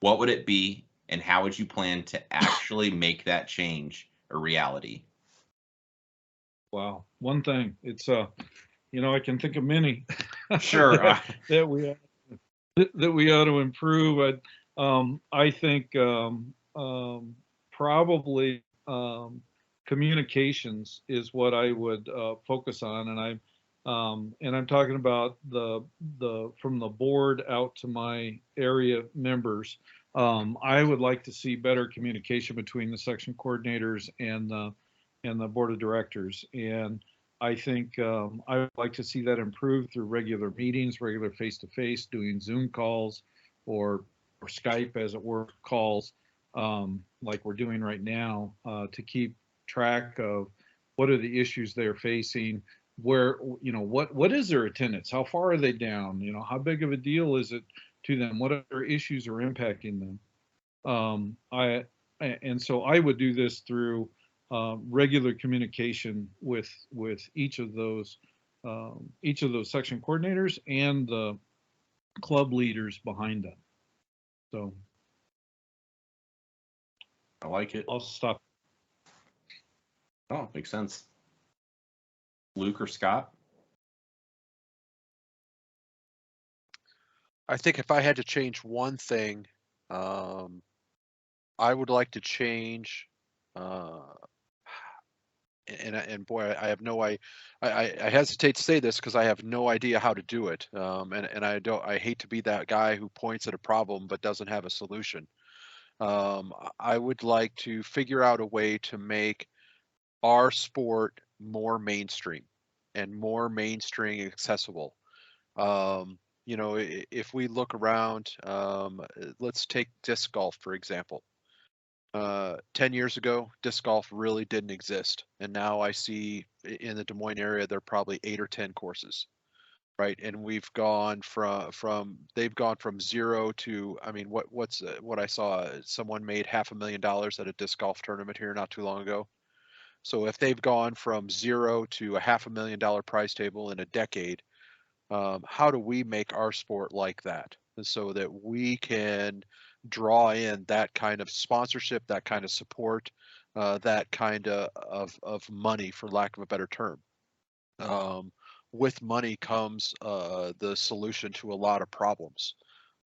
what would it be, and how would you plan to actually make that change a reality? Wow, one thing. It's I can think of many. Sure. that we ought to improve. I think probably communications is what I would focus on, and I'm talking about from the board out to my area members. I would like to see better communication between the section coordinators and the board of directors, and I think I would like to see that improve through regular meetings, regular face-to-face, doing Zoom calls or Skype, as it were, calls, like we're doing right now, to keep track of what are the issues they're facing, where, what is their attendance? How far are they down? How big of a deal is it to them? What other issues are impacting them? And so I would do this through regular communication with each of those section coordinators and the club leaders behind them. So I like it. I'll stop. Oh, makes sense. Luke or Scott? I think if I had to change one thing, I would like to change, and boy, I have no, I hesitate to say this because I have no idea how to do it. And I hate to be that guy who points at a problem but doesn't have a solution. I would like to figure out a way to make our sport more mainstream and more mainstream accessible. If we look around, let's take disc golf, for example. 10 years ago, disc golf really didn't exist. And now I see in the Des Moines area, there are probably 8 or 10 courses, right? And we've gone they've gone from zero to, I mean, what I saw, someone made $500,000 at a disc golf tournament here not too long ago. So if they've gone from zero to a $500,000 prize table in a decade, how do we make our sport like that so that we can draw in that kind of sponsorship, that kind of support, that kind of money, for lack of a better term. With money comes the solution to a lot of problems.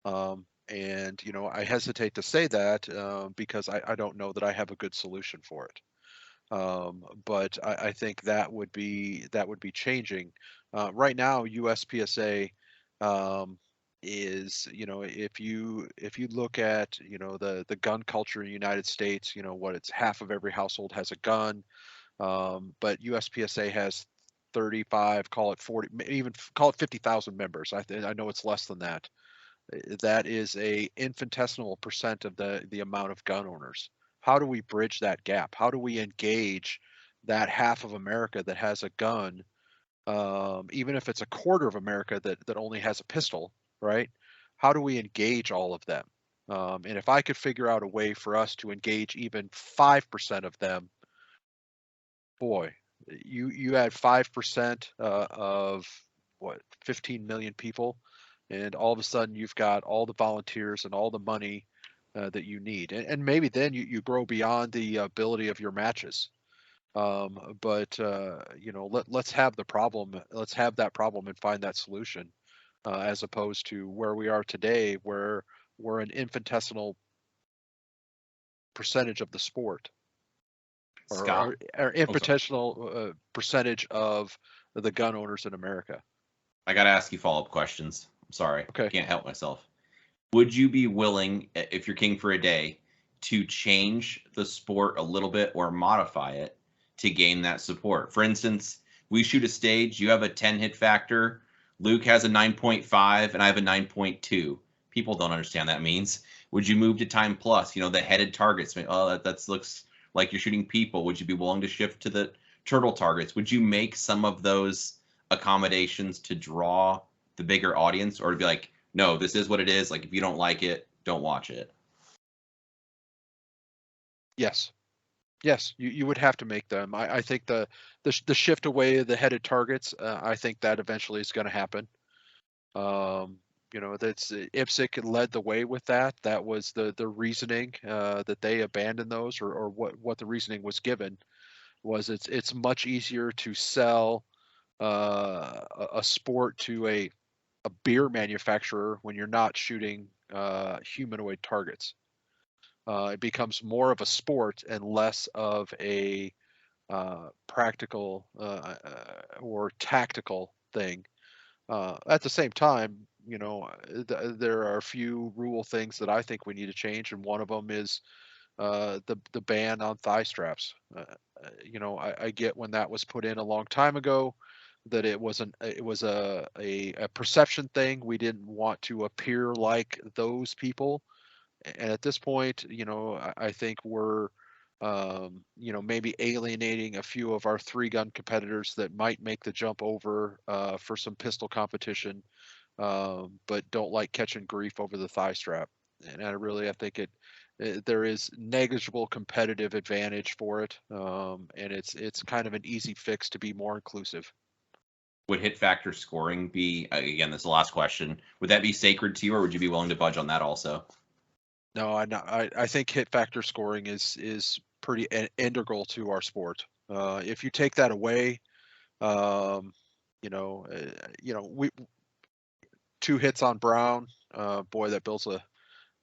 And I hesitate to say that because I don't know that I have a good solution for it. But I think that would be changing. Right now, USPSA is, if you look at the gun culture in the United States, what it's half of every household has a gun, but USPSA has 35, call it 40, even call it 50,000 members. I know it's less than that. That is a infinitesimal percent of the amount of gun owners. How do we bridge that gap? How do we engage that half of America that has a gun, even if it's a quarter of America that only has a pistol, right? How do we engage all of them? And if I could figure out a way for us to engage even 5% of them, boy, you add 5% of what, 15 million people, and all of a sudden you've got all the volunteers and all the money that you need, and maybe then you grow beyond the ability of your matches. But let's have the problem, let's have that problem and find that solution, as opposed to where we are today, where we're an infinitesimal percentage of the sport, Scott? or Oh, sorry. infinitesimal percentage of the gun owners in America. I got to ask you follow-up questions. I'm sorry. Okay. Can't help myself. Would you be willing, if you're king for a day, to change the sport a little bit or modify it to gain that support? For instance, we shoot a stage, you have a 10 hit factor, Luke has a 9.5, and I have a 9.2. People don't understand that means. Would you move to time plus? The headed targets. Oh, that looks like you're shooting people. Would you be willing to shift to the turtle targets? Would you make some of those accommodations to draw the bigger audience, or to be like, no, this is what it is. Like, if you don't like it, don't watch it? Yes. Yes, you would have to make them. I think the shift away of the headed targets, I think that eventually is going to happen. That's IPSC led the way with that. That was the reasoning that they abandoned those, or what the reasoning was given was it's much easier to sell a sport to a beer manufacturer when you're not shooting humanoid targets. It becomes more of a sport and less of a practical or tactical thing. At the same time, there are a few rule things that I think we need to change, and one of them is the ban on thigh straps. I get when that was put in a long time ago that it was a perception thing. We didn't want to appear like those people, And at this point, I think we're, maybe alienating a few of our 3-gun competitors that might make the jump over for some pistol competition, but don't like catching grief over the thigh strap. And I think there is negligible competitive advantage for it, and it's kind of an easy fix to be more inclusive. Would hit factor scoring be, again, this is the last question, would that be sacred to you, or would you be willing to budge on that also? No, I think hit factor scoring is pretty integral to our sport. If you take that away, we 2 hits on Brown, boy, that builds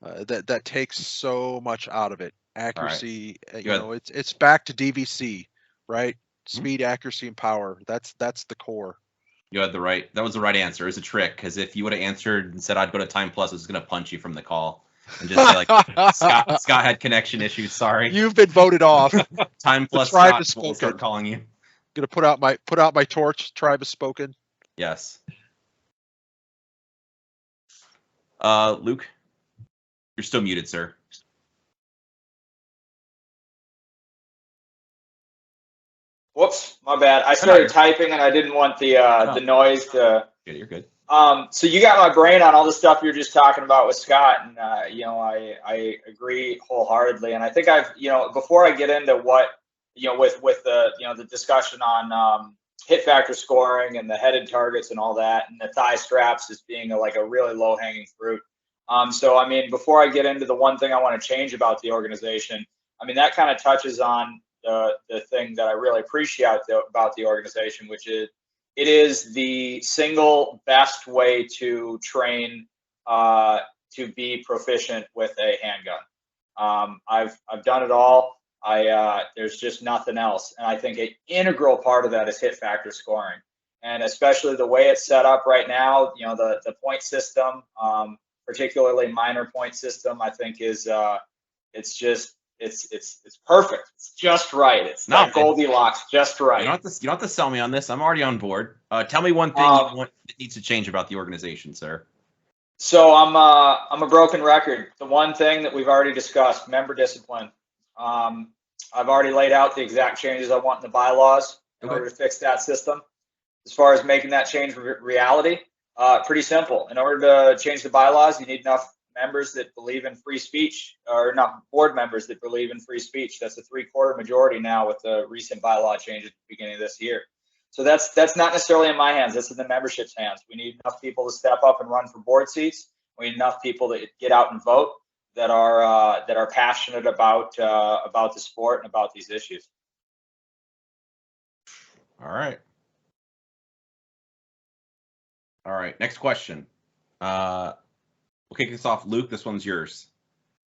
that takes so much out of it. Accuracy, it's back to DVC, right? Speed, accuracy, and power. That's the core. You had that was the right answer. It's a trick, because if you would have answered and said I'd go to Time Plus, I was going to punch you from the call and just say like Scott had connection issues. Sorry, you've been voted off. Time Plus Scott will start calling you. Gonna put out my torch. Tribe has spoken. Yes. Luke, you're still muted, sir. Whoops, my bad. I started typing and I didn't want the noise to. Yeah, you're good. So you got my brain on all the stuff you're just talking about with Scott, and I agree wholeheartedly. And I think before I get into what with the the discussion on hit factor scoring and the headed targets and all that, and the thigh straps as being a really low hanging fruit. So I mean, before I get into the one thing I want to change about the organization, I mean that kind of touches on the thing that I really appreciate about the organization, which is it is the single best way to train to be proficient with a handgun. I've done it all. There's just nothing else, and I think an integral part of that is hit factor scoring, and especially the way it's set up right now. The point system, particularly minor point system, I think is it's perfect. It's just right. It's not Goldilocks, just right. You don't have to sell me on this. I'm already on board. Tell me one thing you want that needs to change about the organization, sir. So I'm a broken record. The one thing that we've already discussed, member discipline. I've already laid out the exact changes I want in the bylaws in order to fix that system. As far as making that change reality, pretty simple. In order to change the bylaws, you need enough members that believe in free speech, or not board members that believe in free speech. That's a 3/4 majority now with the recent bylaw change at the beginning of this year. So that's not necessarily in my hands. That's in the membership's hands. We need enough people to step up and run for board seats. We need enough people to get out and vote that are passionate about the sport and about these issues. All right. Next question. We'll kick this off. Luke, this one's yours.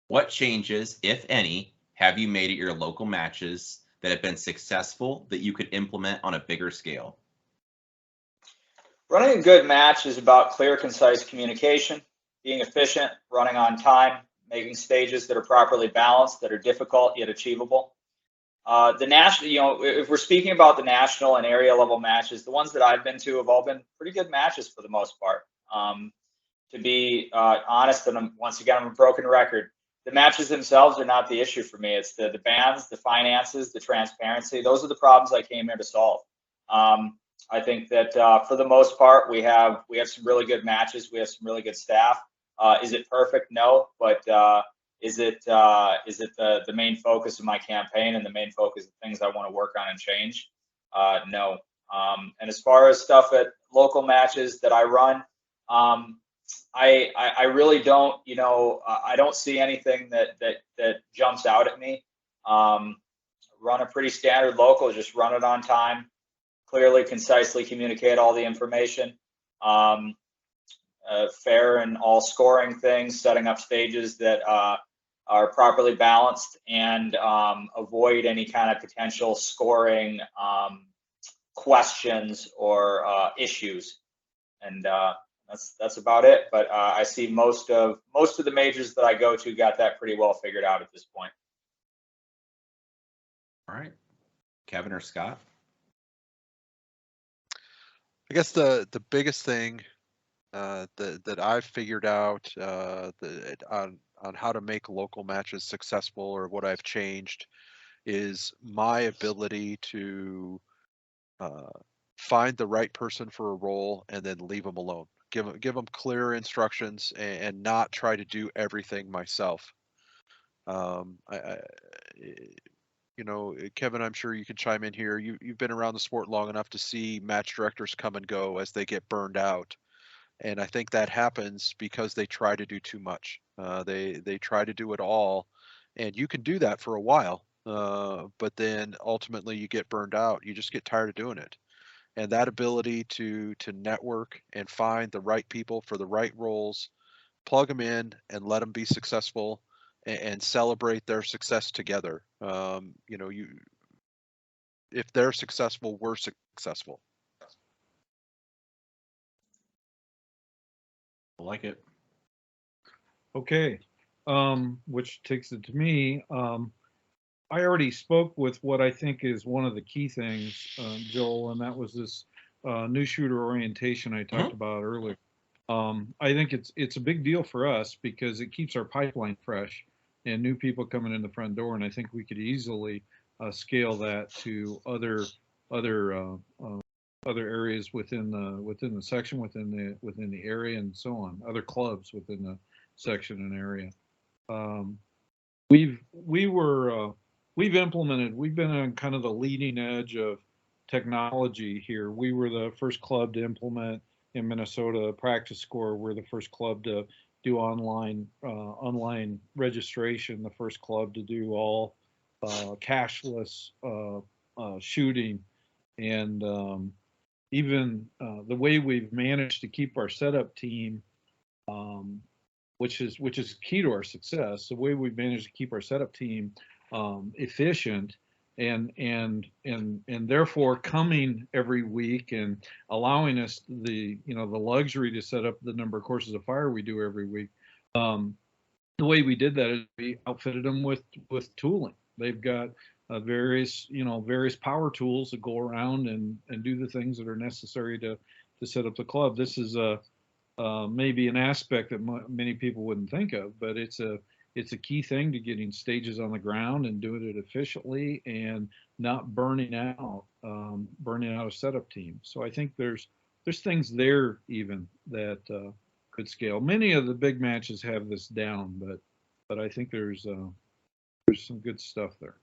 What changes, if any, have you made at your local matches that have been successful that you could implement on a bigger scale? Running a good match is about clear, concise communication, being efficient, running on time, making stages that are properly balanced, that are difficult yet achievable. The national, if we're speaking about the national and area level matches, the ones that I've been to have all been pretty good matches for the most part. To be honest, and once again, I'm a broken record. The matches themselves are not the issue for me. It's the bans, the finances, the transparency. Those are the problems I came here to solve. I think that for the most part, we have some really good matches. We have some really good staff. Is it perfect? No, but is it the main focus of my campaign and the main focus of things I want to work on and change? No. And as far as stuff at local matches that I run, I really don't, I don't see anything that jumps out at me. Run a pretty standard local, just run it on time, clearly, concisely communicate all the information, fair and all scoring things, setting up stages that are properly balanced, and avoid any kind of potential scoring questions or issues. And that's about it. But I see most of the majors that I go to got that pretty well figured out at this point. All right, Kevin or Scott? I guess the biggest thing that I've figured out on on how to make local matches successful, or what I've changed, is my ability to find the right person for a role and then leave them alone. Give them clear instructions, and not try to do everything myself. I you know, Kevin, I'm sure you can chime in here. You've been around the sport long enough to see match directors come and go as they get burned out. And I think that happens because they try to do too much. They try to do it all, and you can do that for a while, but then ultimately you get burned out. You just get tired of doing it. And that ability to network and find the right people for the right roles, plug them in, and let them be successful, and celebrate their success together. You know, if they're successful, we're successful. I like it. Okay, which takes it to me. I already spoke with what I think is one of the key things, Joel, and that was this new shooter orientation I talked about earlier. I think it's a big deal for us because it keeps our pipeline fresh and new people coming in the front door, and I think we could easily scale that to other other areas within the section, within the area, and so on. Other clubs within the section and area. We've we were we've implemented. We've been on kind of the leading edge of technology here. We were the first club to implement in Minnesota practice score. We're the first club to do online registration. The first club to do all cashless shooting, and even the way we've managed to keep our setup team, which is key to our success. The way we've managed to keep our setup team efficient, and therefore coming every week and allowing us the luxury to set up the number of courses of fire we do every week. The way we did that is we outfitted them with tooling. They've got various power tools that go around and do the things that are necessary to set up the club. This is maybe an aspect that many people wouldn't think of, but it's a key thing to getting stages on the ground and doing it efficiently and not burning out a setup team. So I think there's things there even that could scale. Many of the big matches have this down, but I think there's some good stuff there.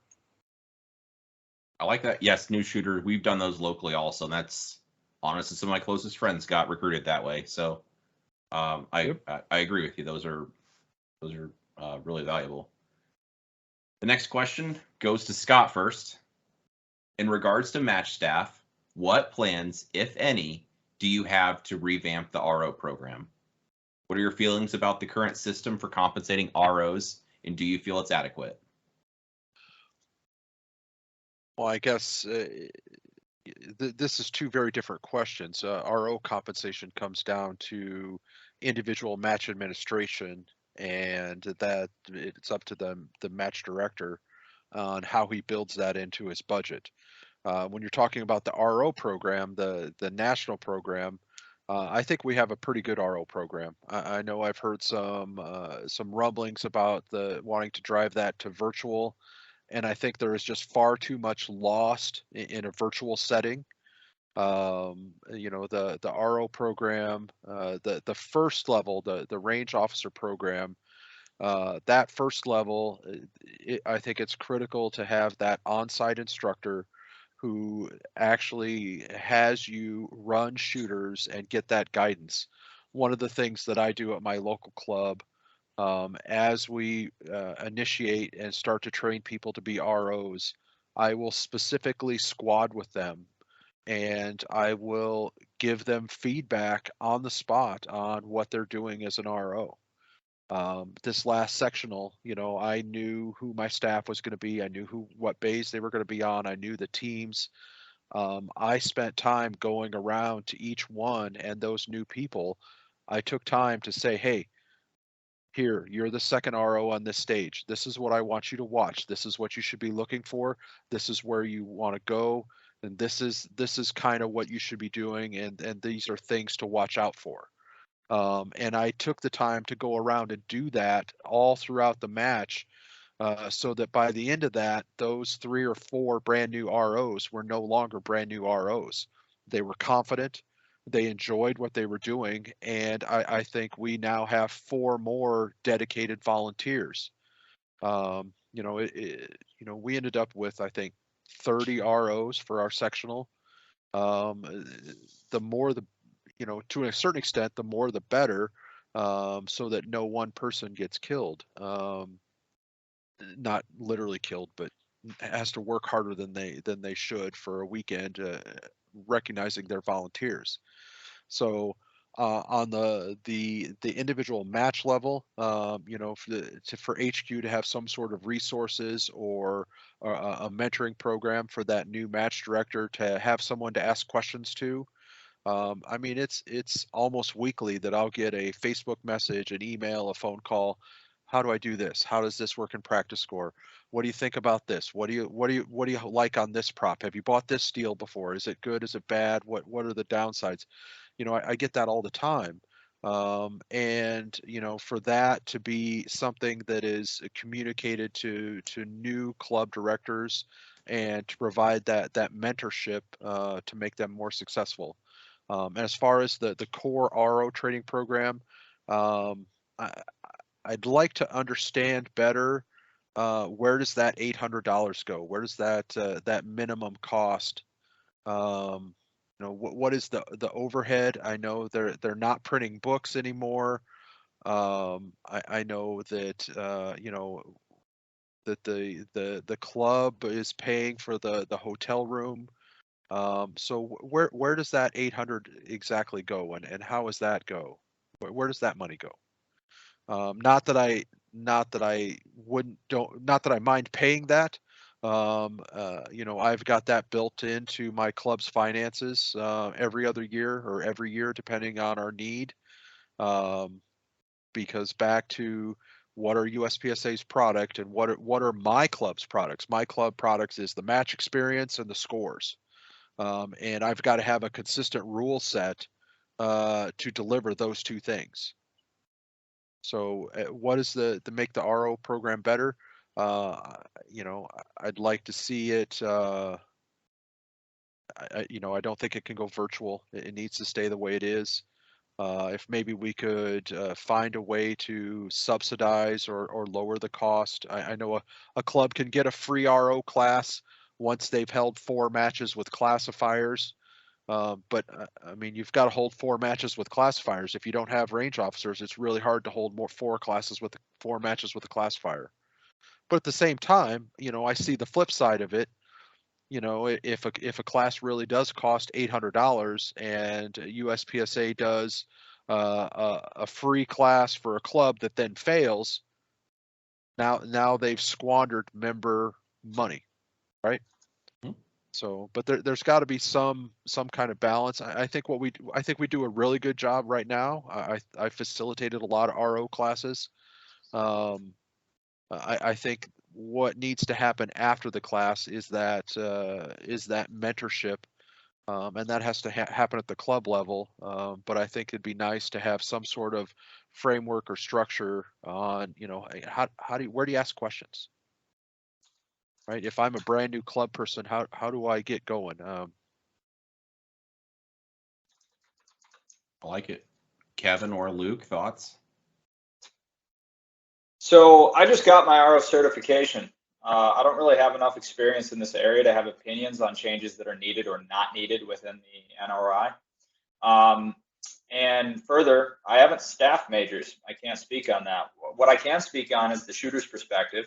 I like that. Yes, new shooter. We've done those locally also. And that's honestly some of my closest friends got recruited that way. So I agree with you. Those are really valuable. The next question goes to Scott first. In regards to match staff, what plans, if any, do you have to revamp the RO program? What are your feelings about the current system for compensating ROs, and do you feel it's adequate? Well, I guess this is two very different questions. RO compensation comes down to individual match administration, and that it's up to the match director on how he builds that into his budget. When you're talking about the RO program, the national program, I think we have a pretty good RO program. I know I've heard some rumblings about the wanting to drive that to virtual, and I think there is just far too much lost in a virtual setting. You know, the RO program, the first level, the range officer program, that first level, I think it's critical to have that on-site instructor who actually has you run shooters and get that guidance. One of the things that I do at my local club, as we initiate and start to train people to be ROs, I will specifically squad with them, and I will give them feedback on the spot on what they're doing as an RO. This last sectional, you know, I knew who my staff was going to be. I knew what bays they were going to be on. I knew the teams. I spent time going around to each one, and those new people, I took time to say, hey, here, you're the second RO on this stage. This is what I want you to watch. This is what you should be looking for. This is where you want to go. And this is kind of what you should be doing. And these are things to watch out for. And I took the time to go around and do that all throughout the match, so that by the end of that, those 3 or 4 brand new ROs were no longer brand new ROs. They were confident, they enjoyed what they were doing, and I think we now have 4 more dedicated volunteers. We ended up with, I think, 30 ROs for our sectional. The more to a certain extent, the more the better, so that no one person gets killed. Not literally killed, but has to work harder than they should for a weekend, recognizing their volunteers. So on the individual match level, for HQ to have some sort of resources or a mentoring program for that new match director to have someone to ask questions to. I mean, it's almost weekly that I'll get a Facebook message, an email, a phone call. How do I do this? How does this work in practice score? What do you think about this? What do you like on this prop? Have you bought this steel before? Is it good? Is it bad? What are the downsides? I get that all the time. And for that to be something that is communicated to new club directors and to provide that mentorship, to make them more successful. And as far as the core RO training program, um, I, I'd like to understand better, where does that $800 go? Where does that minimum cost? What is the overhead? I know they're not printing books anymore. I know that that the club is paying for the hotel room. So where does that 800 exactly go, and how does that go? Where does that money go? Not that I wouldn't don't not that I mind paying that. I've got that built into my club's finances, every other year or every year, depending on our need. Um, because back to what are USPSA's product and what are my club's products? My club products is the match experience and the scores. And I've got to have a consistent rule set, to deliver those 2 things. So, what is to make the RO program better? I'd like to see it. I don't think it can go virtual. It needs to stay the way it is. If maybe we could find a way to subsidize or lower the cost. I know a club can get a free RO class once they've held 4 matches with classifiers. But I mean, you've got to hold 4 matches with classifiers. If you don't have range officers, it's really hard to hold 4 matches with a classifier. But at the same time, I see the flip side of it. If a class really does cost $800 and USPSA does a free class for a club that then fails, now they've squandered member money, right? So, but there's got to be some kind of balance. I think we do a really good job right now. I facilitated a lot of RO classes. I think what needs to happen after the class is that mentorship, and that has to happen at the club level. But I think it'd be nice to have some sort of framework or structure on, where do you ask questions? Right. If I'm a brand new club person, how do I get going? I like it. Kevin or Luke, thoughts? So I just got my RO certification. I don't really have enough experience in this area to have opinions on changes that are needed or not needed within the NRI. And further, I haven't staffed majors. I can't speak on that. What I can speak on is the shooter's perspective.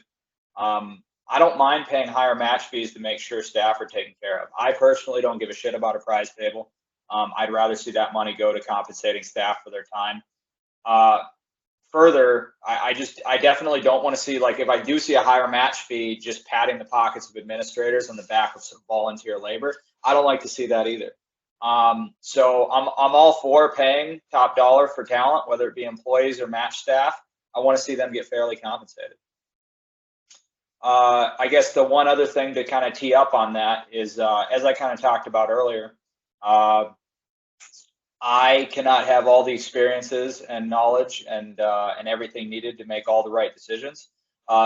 I don't mind paying higher match fees to make sure staff are taken care of. I personally don't give a shit about a prize table. I'd rather see that money go to compensating staff for their time. Further, I definitely don't want to see, like, if I do see a higher match fee, just padding the pockets of administrators on the back of some volunteer labor. I don't like to see that either. So I'm all for paying top dollar for talent, whether it be employees or match staff. I want to see them get fairly compensated. I guess the one other thing to kind of tee up on that is, as I kind of talked about earlier, I cannot have all the experiences and knowledge and everything needed to make all the right decisions.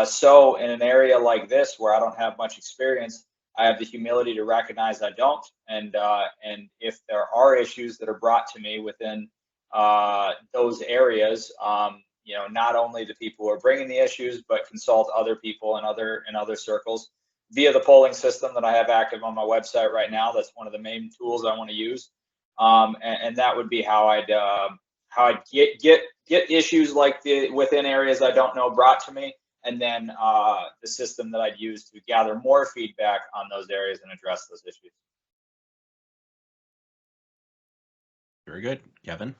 So in an area like this where I don't have much experience, I have the humility to recognize I don't. And if there are issues that are brought to me within those areas, not only the people who are bringing the issues, but consult other people in other circles via the polling system that I have active on my website right now. That's one of the main tools I want to use. And that would be how I'd get issues like within areas I don't know brought to me, and then the system that I'd use to gather more feedback on those areas and address those issues. Very good, Kevin.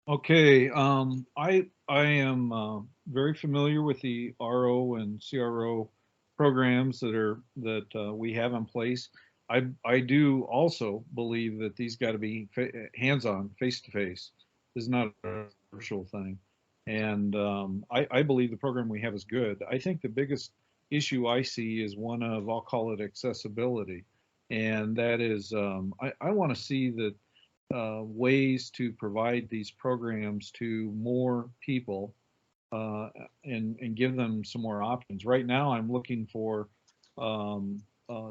Okay, I am very familiar with the RO and CRO programs that we have in place. I do also believe that these got to be hands-on, face-to-face. This is not a virtual thing, and I believe the program we have is good. I think the biggest issue I see is one of, I'll call it accessibility, and that is I want to see that ways to provide these programs to more people and give them some more options. Right now, I'm looking for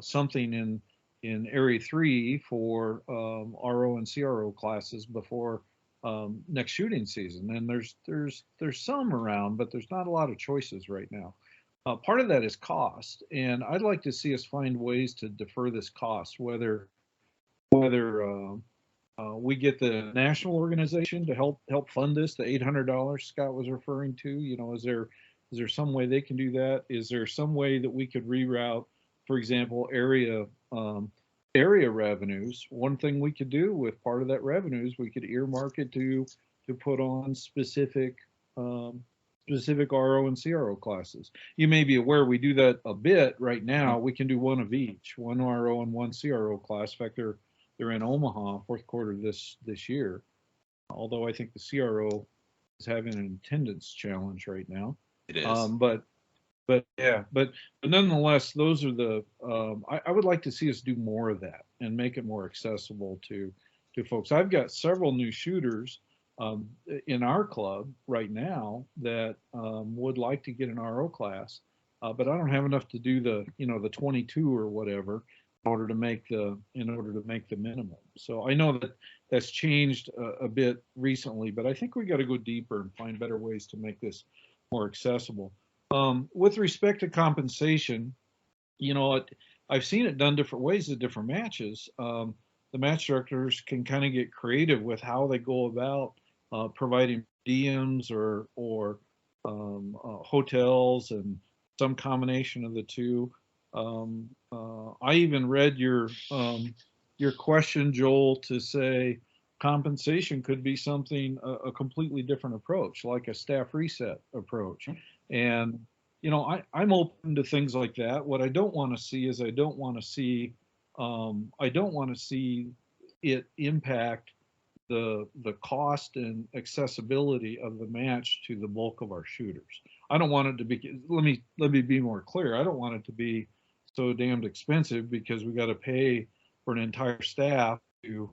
something in Area 3 for RO and CRO classes before next shooting season. And there's some around, but there's not a lot of choices right now. Part of that is cost, and I'd like to see us find ways to defer this cost, whether we get the national organization to help fund this, the $800 Scott was referring to. Is there some way they can do that? Is there some way that we could reroute, for example, area revenues? One thing we could do with part of that revenues, we could earmark it to put on specific RO and CRO classes. You may be aware we do that a bit right now. We can do one of each, one RO and one CRO class. In fact, they're in Omaha fourth quarter this year. Although I think the CRO is having an attendance challenge right now. It is. But nonetheless, those are the I would like to see us do more of that and make it more accessible to folks. I've got several new shooters in our club right now that would like to get an RO class, but I don't have enough to do the 22 or whatever in order to make the minimum. So I know that's changed a bit recently, but I think we got to go deeper and find better ways to make this more accessible. With respect to compensation, I've seen it done different ways at different matches. The match directors can kind of get creative with how they go about providing DMs or hotels and some combination of the two. I even read your question, Joel, to say compensation could be something a completely different approach, like a staff reset approach. And I'm open to things like that. What I don't want to see is I don't want to see it impact the cost and accessibility of the match to the bulk of our shooters. I don't want it to be. Let me be more clear. I don't want it to be so damned expensive because we got to pay for an entire staff to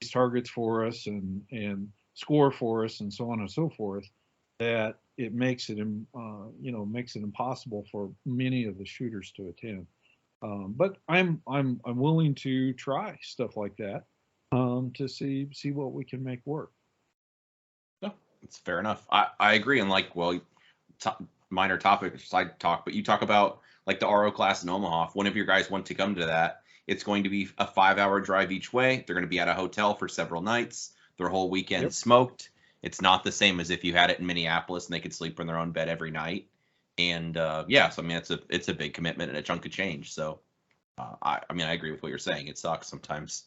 these targets for us and score for us and so on and so forth, that it makes it impossible for many of the shooters to attend. But I'm willing to try stuff like that to see what we can make work. No, it's fair enough. I agree. And minor topic, side talk, but you talk about like the RO class in Omaha. If one of your guys want to come to that, it's going to be a 5-hour drive each way. They're going to be at a hotel for several nights. Their whole weekend smoked. It's not the same as if you had it in Minneapolis and they could sleep in their own bed every night. And so I mean, it's a big commitment and a chunk of change. So I agree with what you're saying. It sucks sometimes.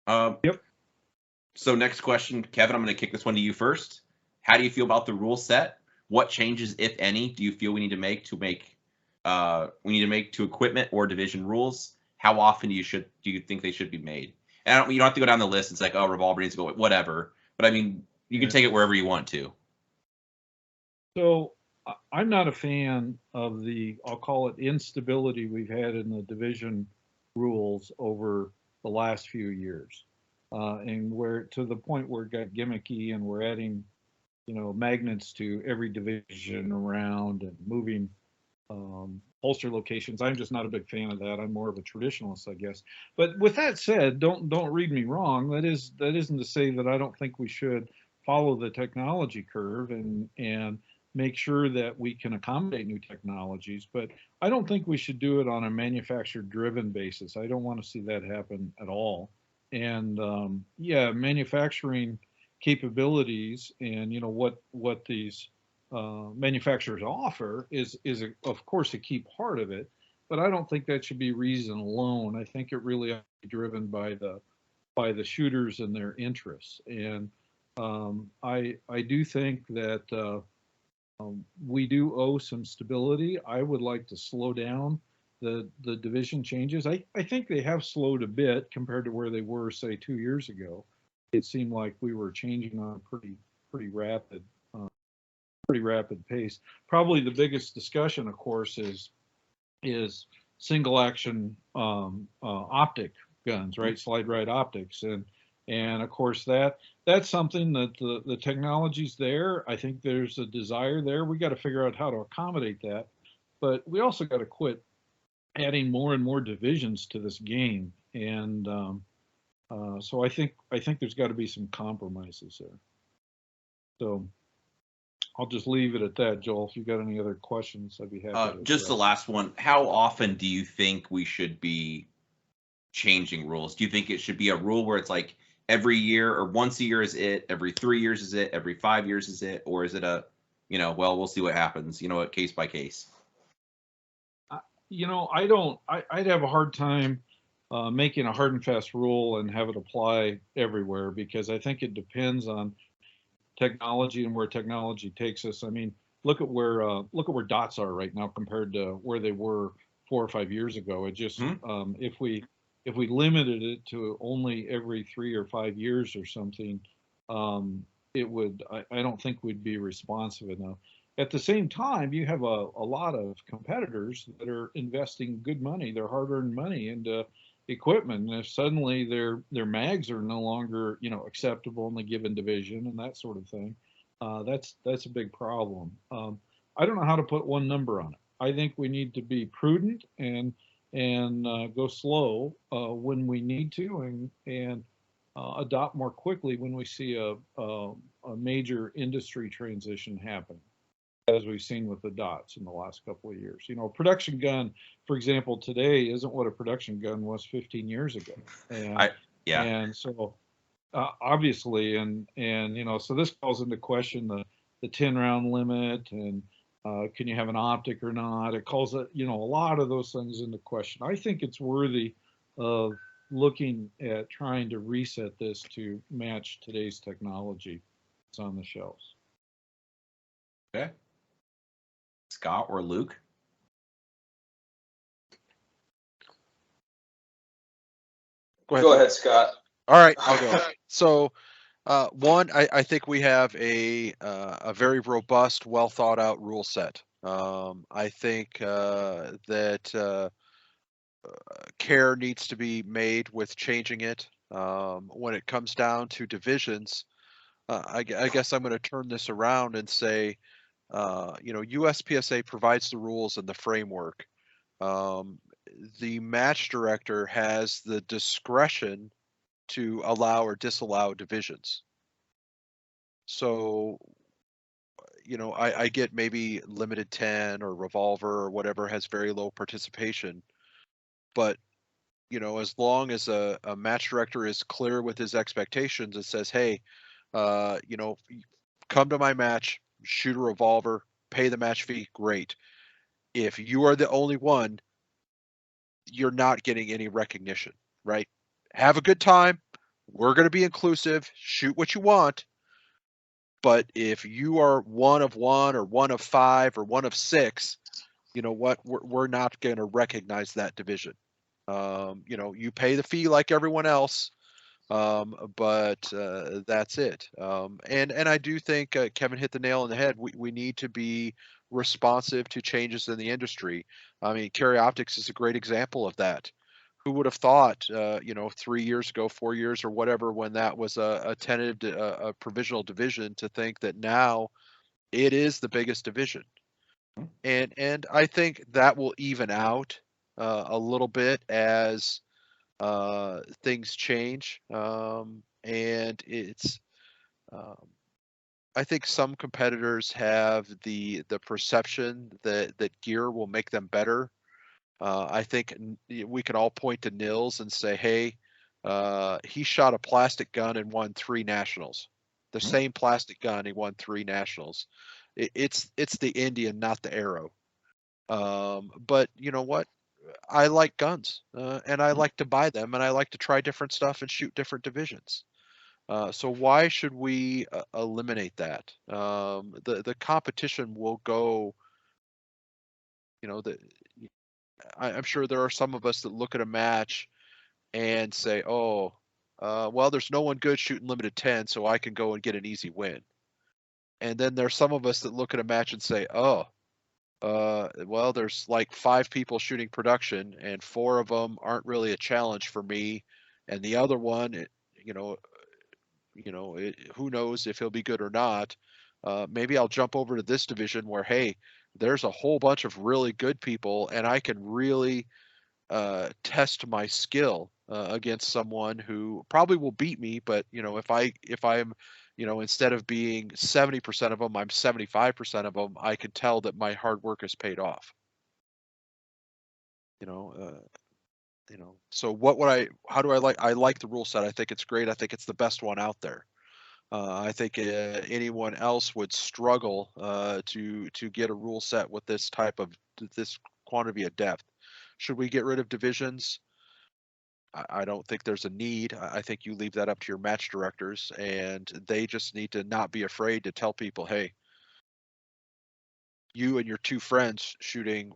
Yep. So next question, Kevin, I'm going to kick this one to you first. How do you feel about the rule set? What changes, if any, do you feel we need to make to equipment or division rules? How often do you think they should be made? And you don't have to go down the list. It's like, revolver needs to go, whatever. But I mean, you can take it wherever you want to. So I'm not a fan of I'll call it instability we've had in the division rules over the last few years, and where to the point where it got gimmicky, and we're adding, magnets to every division around and moving holster locations. I'm just not a big fan of that. I'm more of a traditionalist, I guess. But with that said, don't read me wrong. That isn't to say that I don't think we should follow the technology curve and make sure that we can accommodate new technologies. But I don't think we should do it on a manufacturer-driven basis. I don't want to see that happen at all. And yeah, manufacturing capabilities and what these manufacturers offer is of course a key part of it, but I don't think that should be reason alone. I think it really ought to be driven by the shooters and their interests. And I do think that we do owe some stability. I would like to slow down the division changes. I think they have slowed a bit compared to where they were, say, 2 years ago. It seemed like we were changing on a pretty rapid pace. Probably the biggest discussion, of course, is single action optic guns, right? Slide right optics, and of course that's something that the technology's there. I think there's a desire there. We got to figure out how to accommodate that, but we also got to quit adding more and more divisions to this game. And so I think there's got to be some compromises there. So I'll just leave it at that, Joel. If you've got any other questions, I'd be happy to just the last one. How often do you think we should be changing rules? Do you think it should be a rule where it's like every year, or once a year is it, every 3 years is it, every 5 years is it, or is it a, well, we'll see what happens, case by case? I'd have a hard time making a hard and fast rule and have it apply everywhere, because I think it depends on technology and where technology takes us. I mean, look at where dots are right now compared to where they were 4 or 5 years ago. It just if we limited it to only every 3 or 5 years or something, it would. I don't think we'd be responsive enough. At the same time, you have a lot of competitors that are investing good money, their hard-earned money, into equipment. And if suddenly their mags are no longer acceptable in the given division and that sort of thing, that's a big problem. I don't know how to put one number on it. I think we need to be prudent and go slow when we need to, and adopt more quickly when we see a major industry transition happen, as we've seen with the dots in the last couple of years. A production gun, for example, today isn't what a production gun was 15 years ago. And and so obviously, and so this calls into question the 10 round limit, and can you have an optic or not? It calls it, a lot of those things into question. I think it's worthy of looking at trying to reset this to match today's technology that's on the shelves. Okay. Scott or Luke? Go ahead, Scott. All right, I'll go. So, one, I think we have a very robust, well thought out rule set. I think that care needs to be made with changing it. When it comes down to divisions, I guess I'm going to turn this around and say, USPSA provides the rules and the framework. The match director has the discretion to allow or disallow divisions. So, I get maybe limited 10 or revolver or whatever has very low participation, but as long as a match director is clear with his expectations, it says, hey, come to my match, shoot a revolver, pay the match fee, great. If you are the only one, you're not getting any recognition, right? Have a good time. We're going to be inclusive. Shoot what you want. But if you are one of one or one of five or one of six, you know what? We're not going to recognize that division. You pay the fee like everyone else, but that's it. And I do think Kevin hit the nail on the head. We need to be responsive to changes in the industry. I mean, Carry Optics is a great example of that. who would have thought, 3 years ago, 4 years or whatever, when that was a tentative, a provisional division, to think that now it is the biggest division. And I think that will even out a little bit as things change. And it's, I think some competitors have the perception that gear will make them better. I think we can all point to Nils and say, hey, he shot a plastic gun and won 3 nationals. The same plastic gun, he won 3 nationals. It's the Indian, not the arrow. But you know what? I like guns, and I like to buy them, and I like to try different stuff and shoot different divisions. So why should we eliminate that? The competition will go. I'm sure there are some of us that look at a match and say, "Oh, well, there's no one good shooting limited 10, so I can go and get an easy win." And then there's some of us that look at a match and say, "Oh, well, there's like 5 people shooting production, and 4 of them aren't really a challenge for me, and the other one, who knows if he'll be good or not. Maybe I'll jump over to this division where, hey, there's a whole bunch of really good people, and I can really test my skill against someone who probably will beat me. But if I'm instead of being 70% of them, I'm 75% of them, I can tell that my hard work has paid off. So how do I like the rule set. I think it's great. I think it's the best one out there. I think anyone else would struggle to get a rule set with this quantity of depth. Should we get rid of divisions? I don't think there's a need. I think you leave that up to your match directors, and they just need to not be afraid to tell people, hey, you and your 2 friends shooting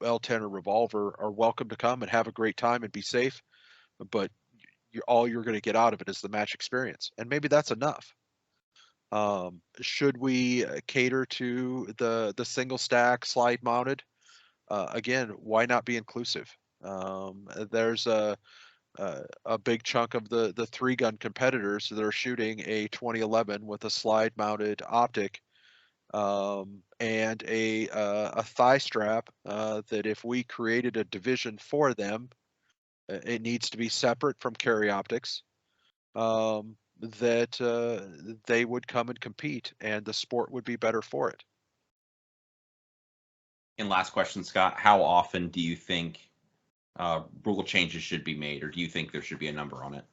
L10 or revolver are welcome to come and have a great time and be safe, but all you're going to get out of it is the match experience. And maybe that's enough. Should we cater to the single stack slide mounted? Again, why not be inclusive? There's a big chunk of the 3-gun competitors that are shooting a 2011 with a slide mounted optic and a thigh strap that if we created a division for them, it needs to be separate from carry optics. That they would come and compete, and the sport would be better for it. And last question, Scott, how often do you think rule changes should be made, or do you think there should be a number on it?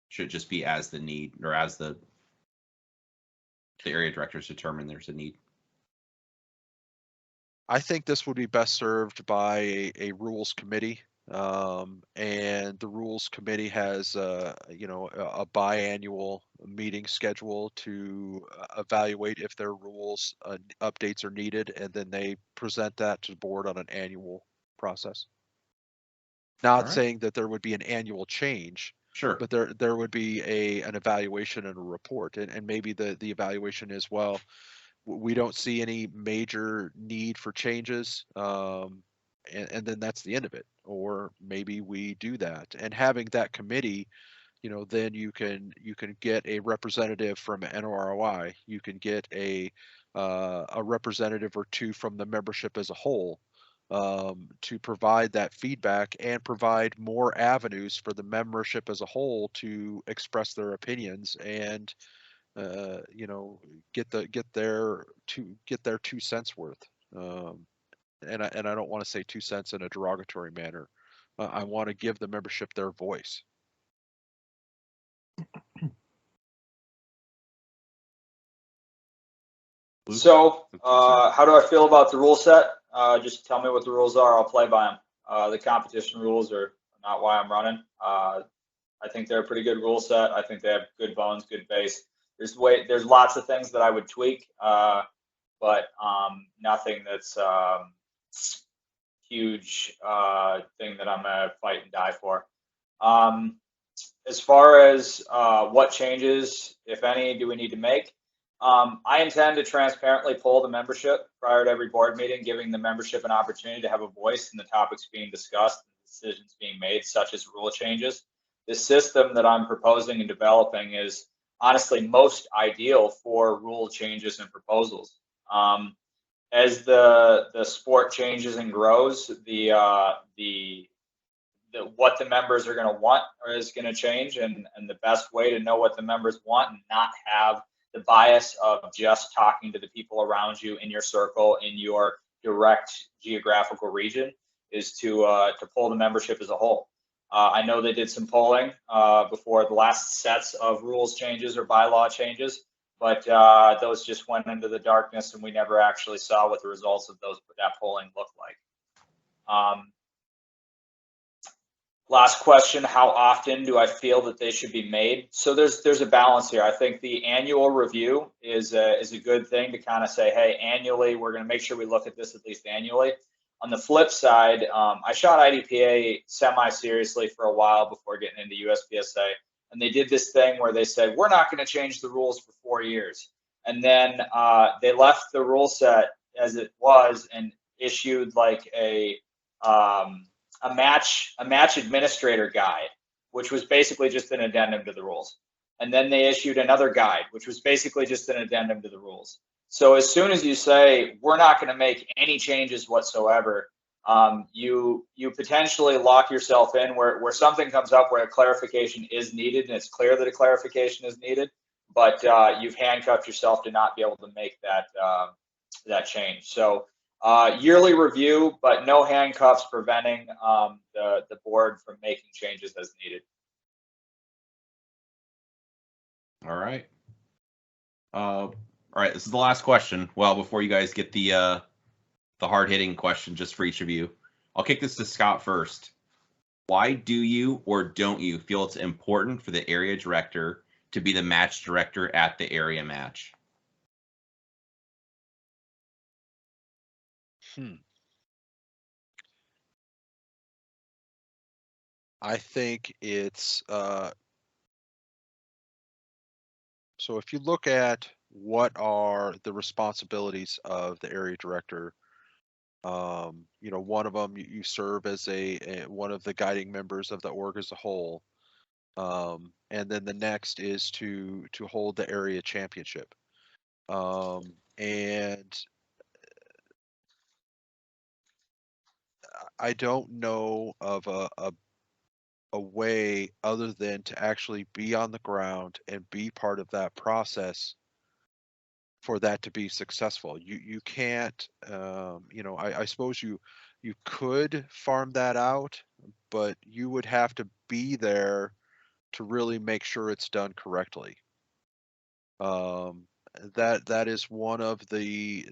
Should it just be as the need, or as the area directors determine there's a need? I think this would be best served by a rules committee. And the rules committee has a biannual meeting schedule to evaluate if their rules updates are needed, and then they present that to the board on an annual process. Not saying that there would be an annual change, Sure, but there would be an evaluation and a report, and maybe the evaluation is, well, we don't see any major need for changes, and then that's the end of it. Or maybe we do that, and having that committee, then you can get a representative from NROI, you can get a representative or 2 from the membership as a whole, to provide that feedback and provide more avenues for the membership as a whole to express their opinions and get their 2 cents worth. And I don't want to say 2 cents in a derogatory manner. I want to give the membership their voice. So, how do I feel about the rule set? Just tell me what the rules are. I'll play by them. The competition rules are not why I'm running. I think they're a pretty good rule set. I think they have good bones, good base. There's lots of things that I would tweak, but nothing that's huge thing that I'm gonna fight and die for. As far as what changes, if any, do we need to make? I intend to transparently poll the membership prior to every board meeting, giving the membership an opportunity to have a voice in the topics being discussed, decisions being made, such as rule changes. The system that I'm proposing and developing is honestly most ideal for rule changes and proposals. As the sport changes and grows, what the members are going to want is going to change, and the best way to know what the members want and not have the bias of just talking to the people around you in your circle, in your direct geographical region, is to poll the membership as a whole. I know they did some polling before the last sets of rules changes or bylaw changes, but those just went into the darkness, and we never actually saw what the results of that polling looked like. Last question, how often do I feel that they should be made? So there's a balance here. I think the annual review is a good thing to kind of say, hey, annually, we're going to make sure we look at this at least annually. On the flip side, I shot IDPA semi-seriously for a while before getting into USPSA, and they did this thing where they said, we're not going to change the rules for 4 years. And then they left the rule set as it was and issued like a match administrator guide, which was basically just an addendum to the rules. And then they issued another guide, which was basically just an addendum to the rules. So as soon as you say, we're not going to make any changes whatsoever, you potentially lock yourself in where something comes up where a clarification is needed, and it's clear that a clarification is needed, but you've handcuffed yourself to not be able to make that change. So yearly review, but no handcuffs preventing the board from making changes as needed. All right. All right, this is the last question. Well, before you guys get the hard-hitting question just for each of you, I'll kick this to Scott first. Why do you or don't you feel it's important for the area director to be the match director at the area match? I think it's so if you look at what are the responsibilities of the area director, you know, one of them you serve as one of the guiding members of the org as a whole, and then the next is to hold the area championship, and I don't know of a way other than to actually be on the ground and be part of that process for that to be successful. You can't, you know, I suppose you could farm that out, but you would have to be there to really make sure it's done correctly. That is one of the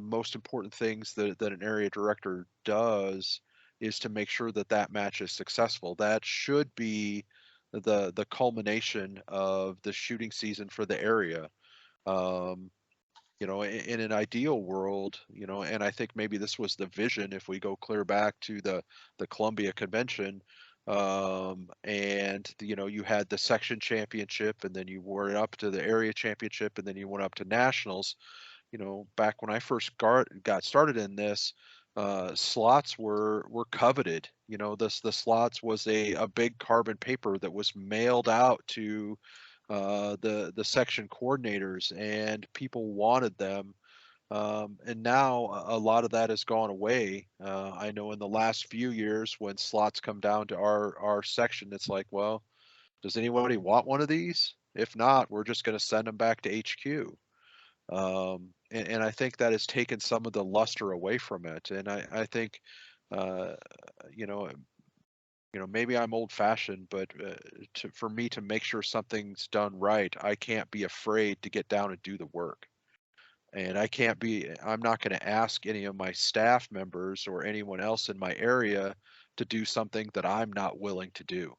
most important things that an area director does, is to make sure that that match is successful. That should be the culmination of the shooting season for the area. You know, in an ideal world, you know, and I think maybe this was the vision if we go clear back to the Columbia Convention, and you know, you had the section championship, and then you were up to the area championship, and then you went up to nationals. You know, back when I first got started in this, slots were coveted. You know, the slots was a big carbon paper that was mailed out to the section coordinators, and people wanted them. And now a lot of that has gone away. I know in the last few years, when slots come down to our section, it's like, well, does anybody want one of these? If not, we're just going to send them back to HQ. And I think that has taken some of the luster away from it. And I think, you know, maybe I'm old fashioned, but for me to make sure something's done right, I can't be afraid to get down and do the work. And I'm not going to ask any of my staff members or anyone else in my area to do something that I'm not willing to do.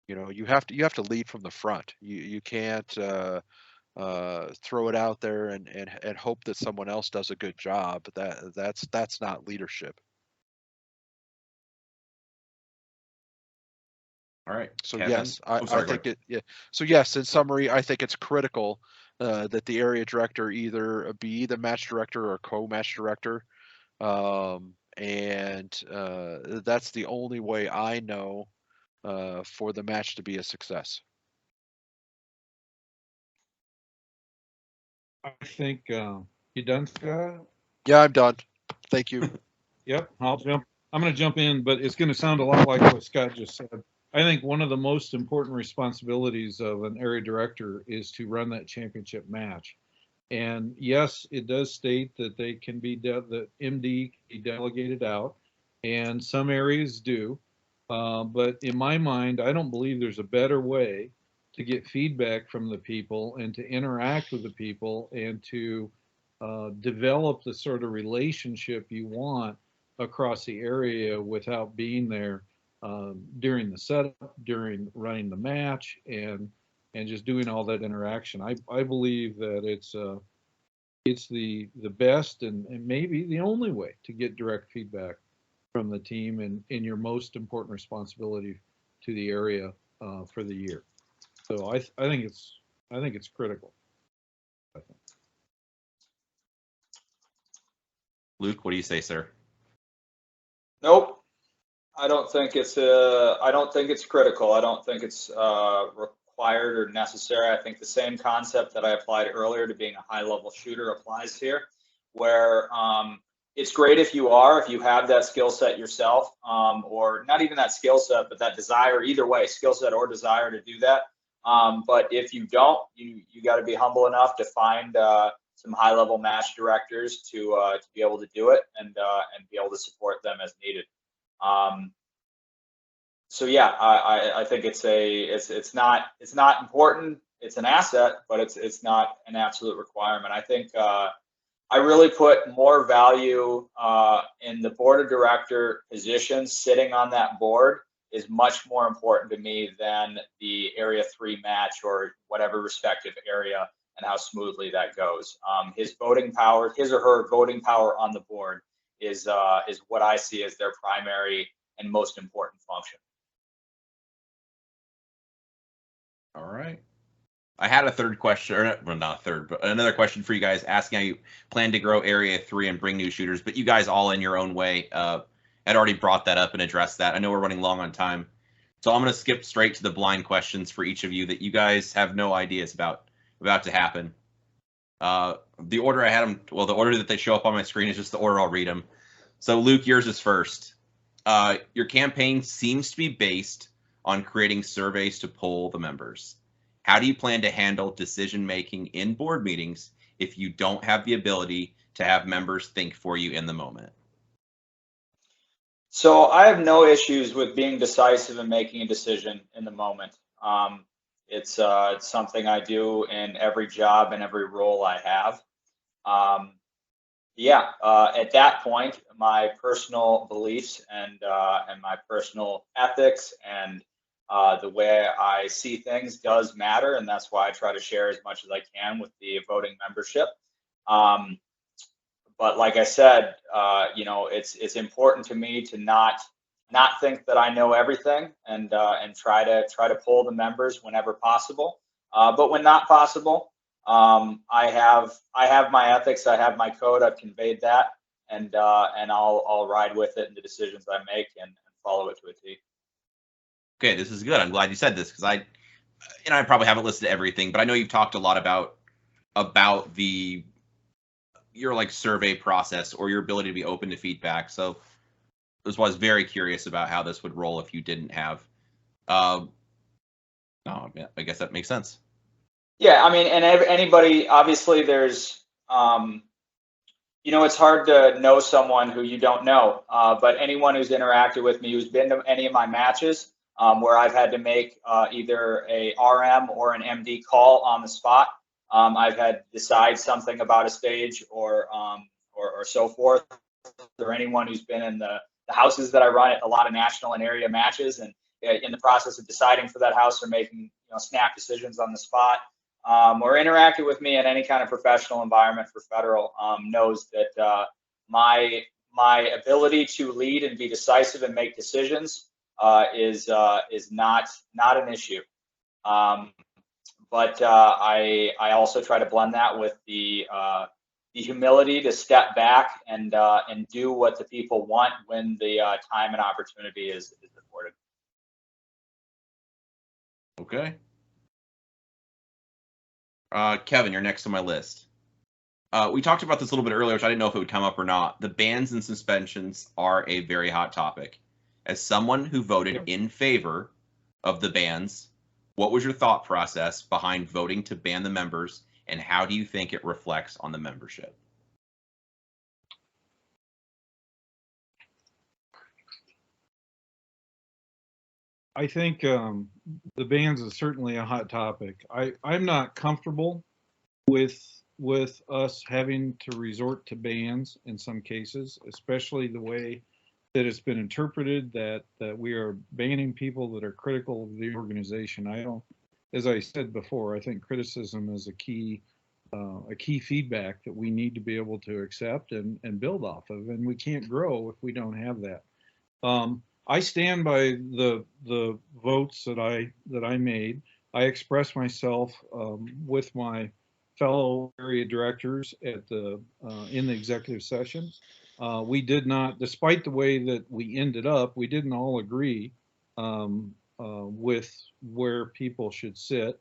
You know, you have to lead from the front. You can't throw it out there and hope that someone else does a good job. That's not leadership. All right. So Kevin? yes, I Sorry, think it. Yeah. So yes, in summary, I think it's critical that the area director either be the match director or co-match director, and that's the only way I know for the match to be a success. I think you done, Scott? Yeah, I'm done. Thank you. Yep, I'm going to jump in, but it's going to sound a lot like what Scott just said. I think one of the most important responsibilities of an area director is to run that championship match. And yes, it does state that they can be that MD can be delegated out, and some areas do. But in my mind, I don't believe there's a better way to get feedback from the people and to interact with the people and to develop the sort of relationship you want across the area without being there during the setup, during running the match, and just doing all that interaction. I believe that it's the best and maybe the only way to get direct feedback from the team and in your most important responsibility to the area for the year. So I think it's critical. I think. Luke, what do you say, sir? Nope. I don't think it's critical. I don't think it's required or necessary. I think the same concept that I applied earlier to being a high level shooter applies here, where it's great if you have that skill set yourself, or not even that skill set, but that desire, either way, skill set or desire to do that. But if you don't, you got to be humble enough to find some high level match directors to be able to do it and be able to support them as needed. So yeah, I think it's not important. It's an asset, but it's not an absolute requirement. I think I really put more value in the board of director position. Sitting on that board is much more important to me than the Area 3 match or whatever respective area and how smoothly that goes. His voting power, his or her voting power on the board is what I see as their primary and most important function. All right. I had a third question, or well, not a third, but another question for you guys, asking how you plan to grow Area 3 and bring new shooters. But you guys, all in your own way, had already brought that up and addressed that. I know we're running long on time, so I'm going to skip straight to the blind questions for each of you that you guys have no ideas about to happen. The order I had them, well, the order that they show up on my screen is just the order I'll read them. So Luke, yours is first. Your campaign seems to be based on creating surveys to poll the members. How do you plan to handle decision making in board meetings if you don't have the ability to have members think for you in the moment? So I have no issues with being decisive and making a decision in the moment. It's something I do in every job and every role I have. At that point, my personal beliefs and my personal ethics and the way I see things does matter, and that's why I try to share as much as I can with the voting membership. But like I said, it's important to me to not think that I know everything and try to poll the members whenever possible. But when not possible, I have my ethics, I have my code, I've conveyed that, and I'll ride with it in the decisions I make and follow it to a T. Okay, this is good. I'm glad you said this because I probably haven't listed everything, but I know you've talked a lot about your like survey process or your ability to be open to feedback. So this was very curious about how this would roll if you didn't have. I guess that makes sense. Yeah, I mean, and anybody, obviously, there's, it's hard to know someone who you don't know. But anyone who's interacted with me, who's been to any of my matches, where I've had to make either a RM or an MD call on the spot. I've had to decide something about a stage or so forth. Or anyone who's been in the houses that I run at a lot of national and area matches, and in the process of deciding for that house or making snap decisions on the spot, or interacted with me in any kind of professional environment for federal, knows that my ability to lead and be decisive and make decisions is not an issue. But I also try to blend that with the humility to step back and do what the people want when the time and opportunity is afforded. Okay. Kevin, you're next on my list. We talked about this a little bit earlier, which I didn't know if it would come up or not. The bans and suspensions are a very hot topic. As someone who voted in favor of the bans, what was your thought process behind voting to ban the members, and how do you think it reflects on the membership? I think the bans is certainly a hot topic. I'm not comfortable with us having to resort to bans in some cases, especially the way that it's been interpreted that we are banning people that are critical of the organization. I don't, as I said before, I think criticism is a key feedback that we need to be able to accept and build off of, and we can't grow if we don't have that. I stand by the votes that I made. I expressed myself with my fellow area directors at in the executive session. We did not, despite the way that we ended up, we didn't all agree with where people should sit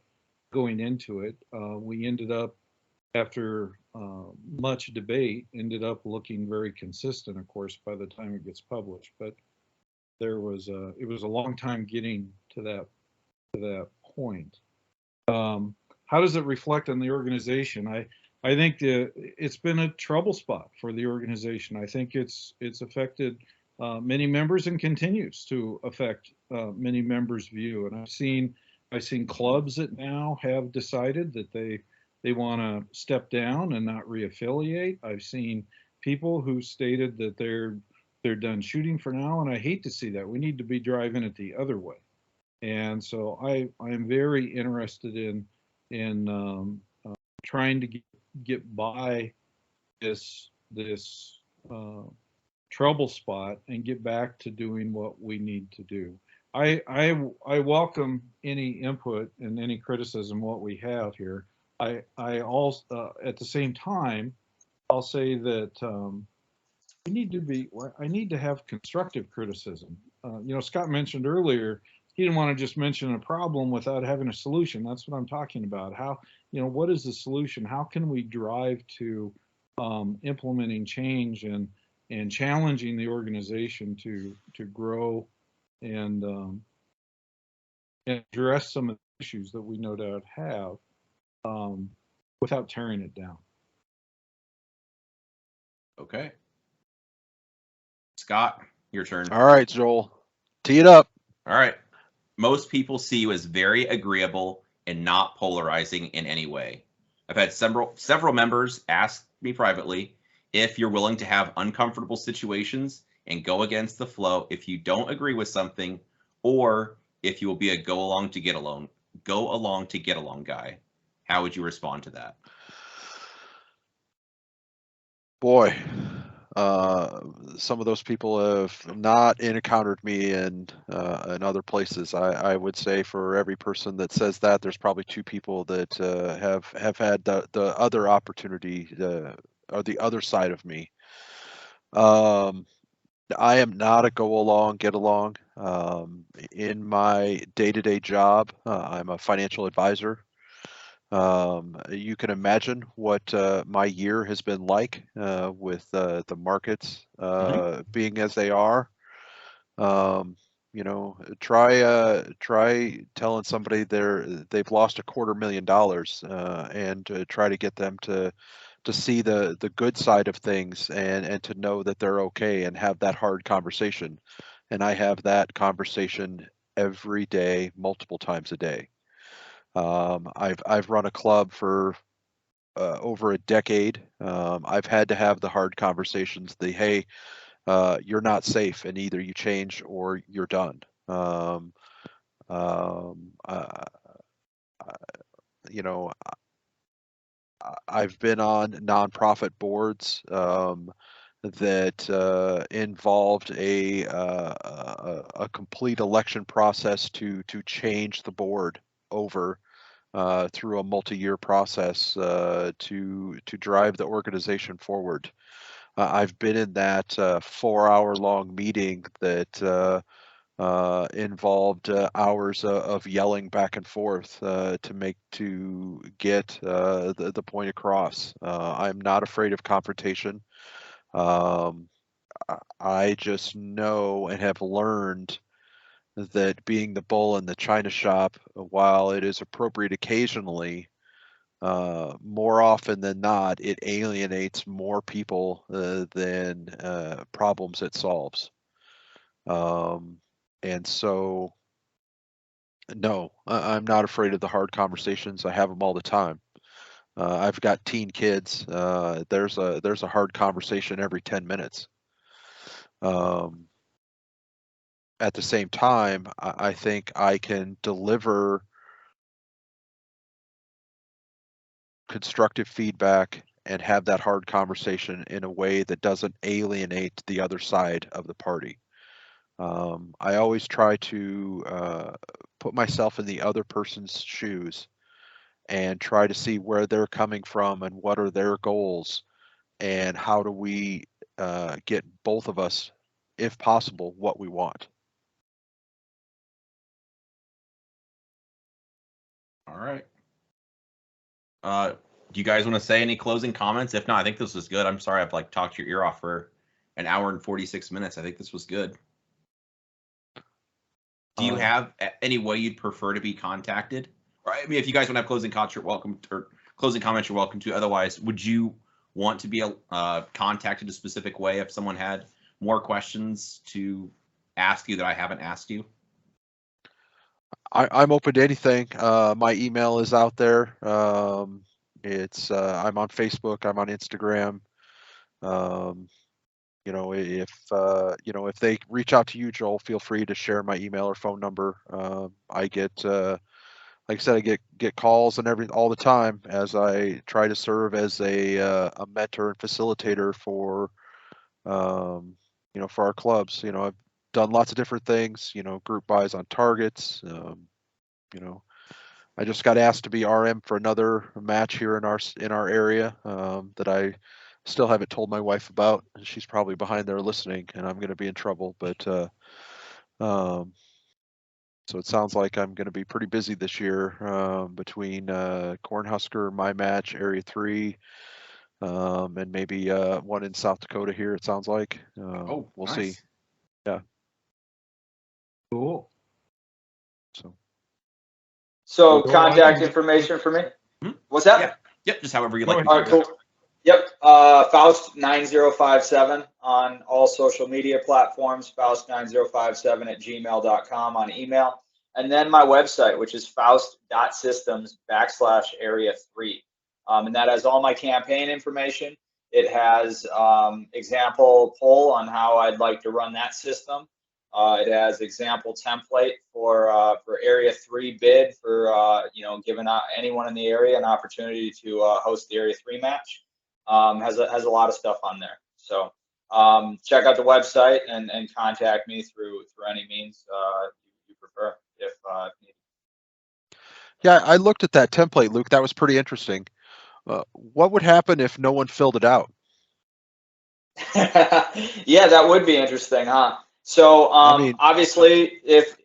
going into it. We ended up, after much debate, ended up looking very consistent, of course, by the time it gets published. But it was a long time getting to that point. How does it reflect on the organization? I think it's been a trouble spot for the organization. I think it's affected many members and continues to affect many members' view. And I've seen clubs that now have decided that they want to step down and not reaffiliate. I've seen people who stated that they're done shooting for now, and I hate to see that. We need to be driving it the other way. And so I'm very interested in trying to get by this trouble spot and get back to doing what we need to do. I welcome any input and any criticism what we have here. I also at the same time I'll say that I need to have constructive criticism. Scott mentioned earlier, he didn't want to just mention a problem without having a solution. That's what I'm talking about. How, what is the solution? How can we drive to implementing change and challenging the organization to grow and address some of the issues that we no doubt have without tearing it down. Okay. Scott, your turn. All right, Joel, tee it up. All right. Most people see you as very agreeable and not polarizing in any way. I've had several members ask me privately if you're willing to have uncomfortable situations and go against the flow if you don't agree with something, or if you will be a go along to get along guy. How would you respond to that? Boy, some of those people have not encountered me in other places. I would say for every person that says that, there's probably two people that have had the other opportunity or the other side of me. I am not a go along, get along. In my day-to-day job, I'm a financial advisor. You can imagine what my year has been like with the markets being as they are. Try telling somebody they've lost $250,000 and try to get them to see the good side of things and to know that they're okay and have that hard conversation. And I have that conversation every day, multiple times a day. I've run a club for over a decade. I've had to have the hard conversations. Hey, you're not safe, and either you change or you're done. I've been on nonprofit boards that involved a complete election process to change the board over through a multi-year process to drive the organization forward. I've been in that 4-hour-long meeting that involved hours of yelling back and forth to get the point across. I'm not afraid of confrontation. I just know and have learned that being the bull in the china shop, while it is appropriate occasionally, more often than not, it alienates more people than problems it solves. And so, no, I'm not afraid of the hard conversations. I have them all the time. I've got teen kids. There's a hard conversation every 10 minutes. At the same time, I think I can deliver constructive feedback and have that hard conversation in a way that doesn't alienate the other side of the party. I always try to put myself in the other person's shoes and try to see where they're coming from and what are their goals and how do we get both of us, if possible, what we want. All right. Do you guys want to say any closing comments? If not, I think this was good. I'm sorry I've like talked your ear off for an hour and 46 minutes. I think this was good. Do you have any way you'd prefer to be contacted? Or, I mean, if you guys want to have closing comments, you're welcome to, or closing comments, you're welcome to. Otherwise, would you want to be contacted a specific way if someone had more questions to ask you that I haven't asked you? I'm open to anything. My email is out there. It's I'm on Facebook. I'm on Instagram. If they reach out to you, Joel, feel free to share my email or phone number. I get, like I said, I get calls and all the time as I try to serve as a mentor and facilitator for our clubs. I've done lots of different things. Group buys on targets. I just got asked to be RM for another match here in our area that I still haven't told my wife about. She's probably behind there listening, and I'm going to be in trouble. But so it sounds like I'm going to be pretty busy this year between Cornhusker, my match, Area 3, and maybe one in South Dakota here. It sounds like. We'll nice. see. Yeah. Cool. So contact information for me. What's that? Yeah. Yep. Just however you like. All right, cool. Yep. Faust 9057 on all social media platforms. Faust9057@gmail.com on email, and then my website, which is faust.systems/area3, and that has all my campaign information. It has example poll on how I'd like to run that system. It has example template for Area 3 bid for giving anyone in the area an opportunity to host the Area 3 match. Has a lot of stuff on there. So check out the website and contact me through any means you prefer if needed. Yeah, I looked at that template, Luke. That was pretty interesting. What would happen if no one filled it out? Yeah, that would be interesting, huh? So obviously, if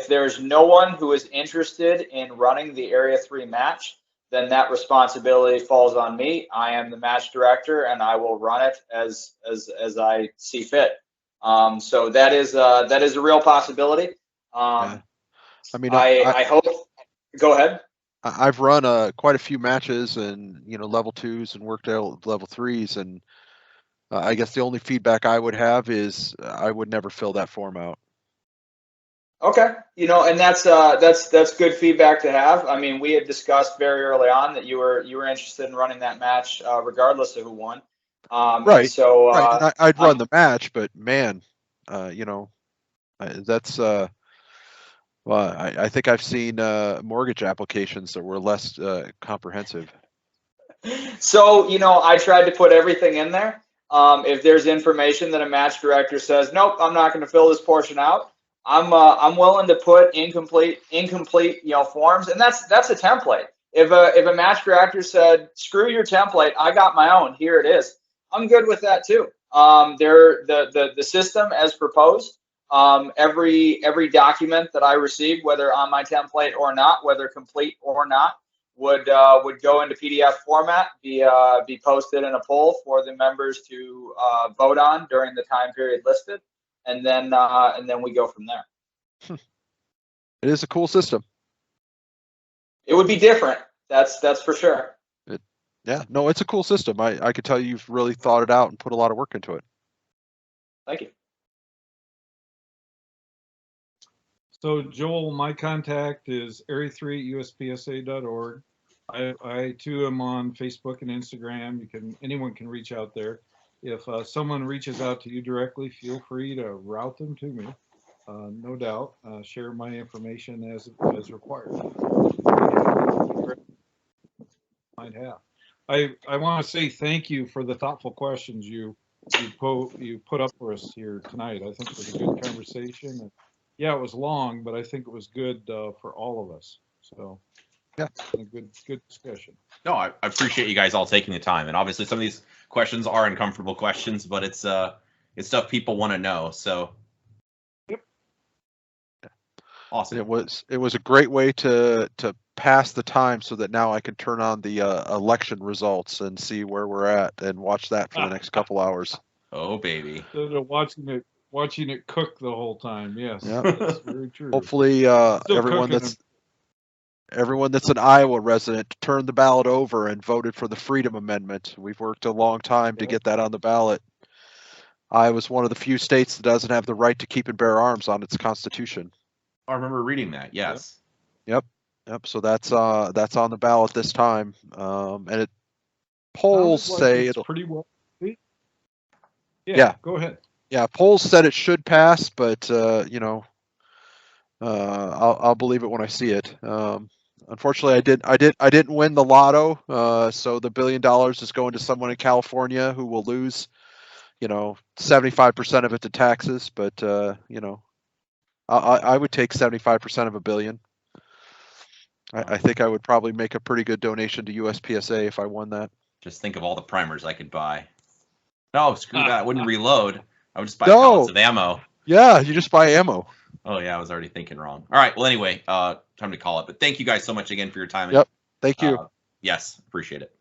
there's no one who is interested in running the Area 3 match, then that responsibility falls on me. I am the match director, and I will run it as I see fit. So that is a real possibility. Yeah. I hope. Go ahead. I've run quite a few matches and level 2s and worked out level 3s, and I guess the only feedback I would have is I would never fill that form out. Okay, and that's good feedback to have. I mean, we had discussed very early on that you were interested in running that match regardless of who won. Right. So right. I'd run the match, but man, that's well, I think I've seen mortgage applications that were less comprehensive. So I tried to put everything in there. If there's information that a match director says, nope, I'm not going to fill this portion out, I'm willing to put incomplete, forms, and that's a template. If a match director said, screw your template, I got my own, here it is, I'm good with that too. The system as proposed, every document that I receive, whether on my template or not, whether complete or not, would go into PDF format, be posted in a poll for the members to vote on during the time period listed, and then we go from there. It is a cool system. It would be different. That's for sure. Yeah, no, it's a cool system. I could tell you've really thought it out and put a lot of work into it. Thank you. So Joel, my contact is area3@uspsa.org. I too am on Facebook and Instagram. Anyone can reach out there. If someone reaches out to you directly, feel free to route them to me. No doubt, share my information as required. Might have. I want to say thank you for the thoughtful questions you put up for us here tonight. I think it was a good conversation. And yeah, it was long, but I think it was good for all of us. So yeah, a good discussion. No, I appreciate you guys all taking the time, and obviously some of these questions are uncomfortable questions, but it's stuff people want to know. So yep. Awesome. It was a great way to pass the time so that now I can turn on the election results and see where we're at and watch that for the next couple hours. Oh baby. Instead of watching it cook the whole time. Yes, yep. That's very true. Hopefully everyone that's an Iowa resident turned the ballot over and voted for the Freedom Amendment. We've worked a long time to get that on the ballot. Iowa's one of the few states that doesn't have the right to keep and bear arms on its constitution. I remember reading that. Yes. Yep. So that's on the ballot this time, and polls say it's it'll pretty well. Yeah. Go ahead. Yeah, polls said it should pass, but I'll believe it when I see it. Unfortunately, I didn't win the lotto, so the $1 billion is going to someone in California who will lose, 75% of it to taxes. But I would take 75% of $1 billion. I think I would probably make a pretty good donation to USPSA if I won that. Just think of all the primers I could buy. No, screw that. I wouldn't reload. I would just buy pallets of ammo. Yeah, you just buy ammo. Oh yeah, I was already thinking wrong. All right. Well, anyway, time to call it. But thank you guys so much again for your time. Yep. Thank you. Yes, appreciate it.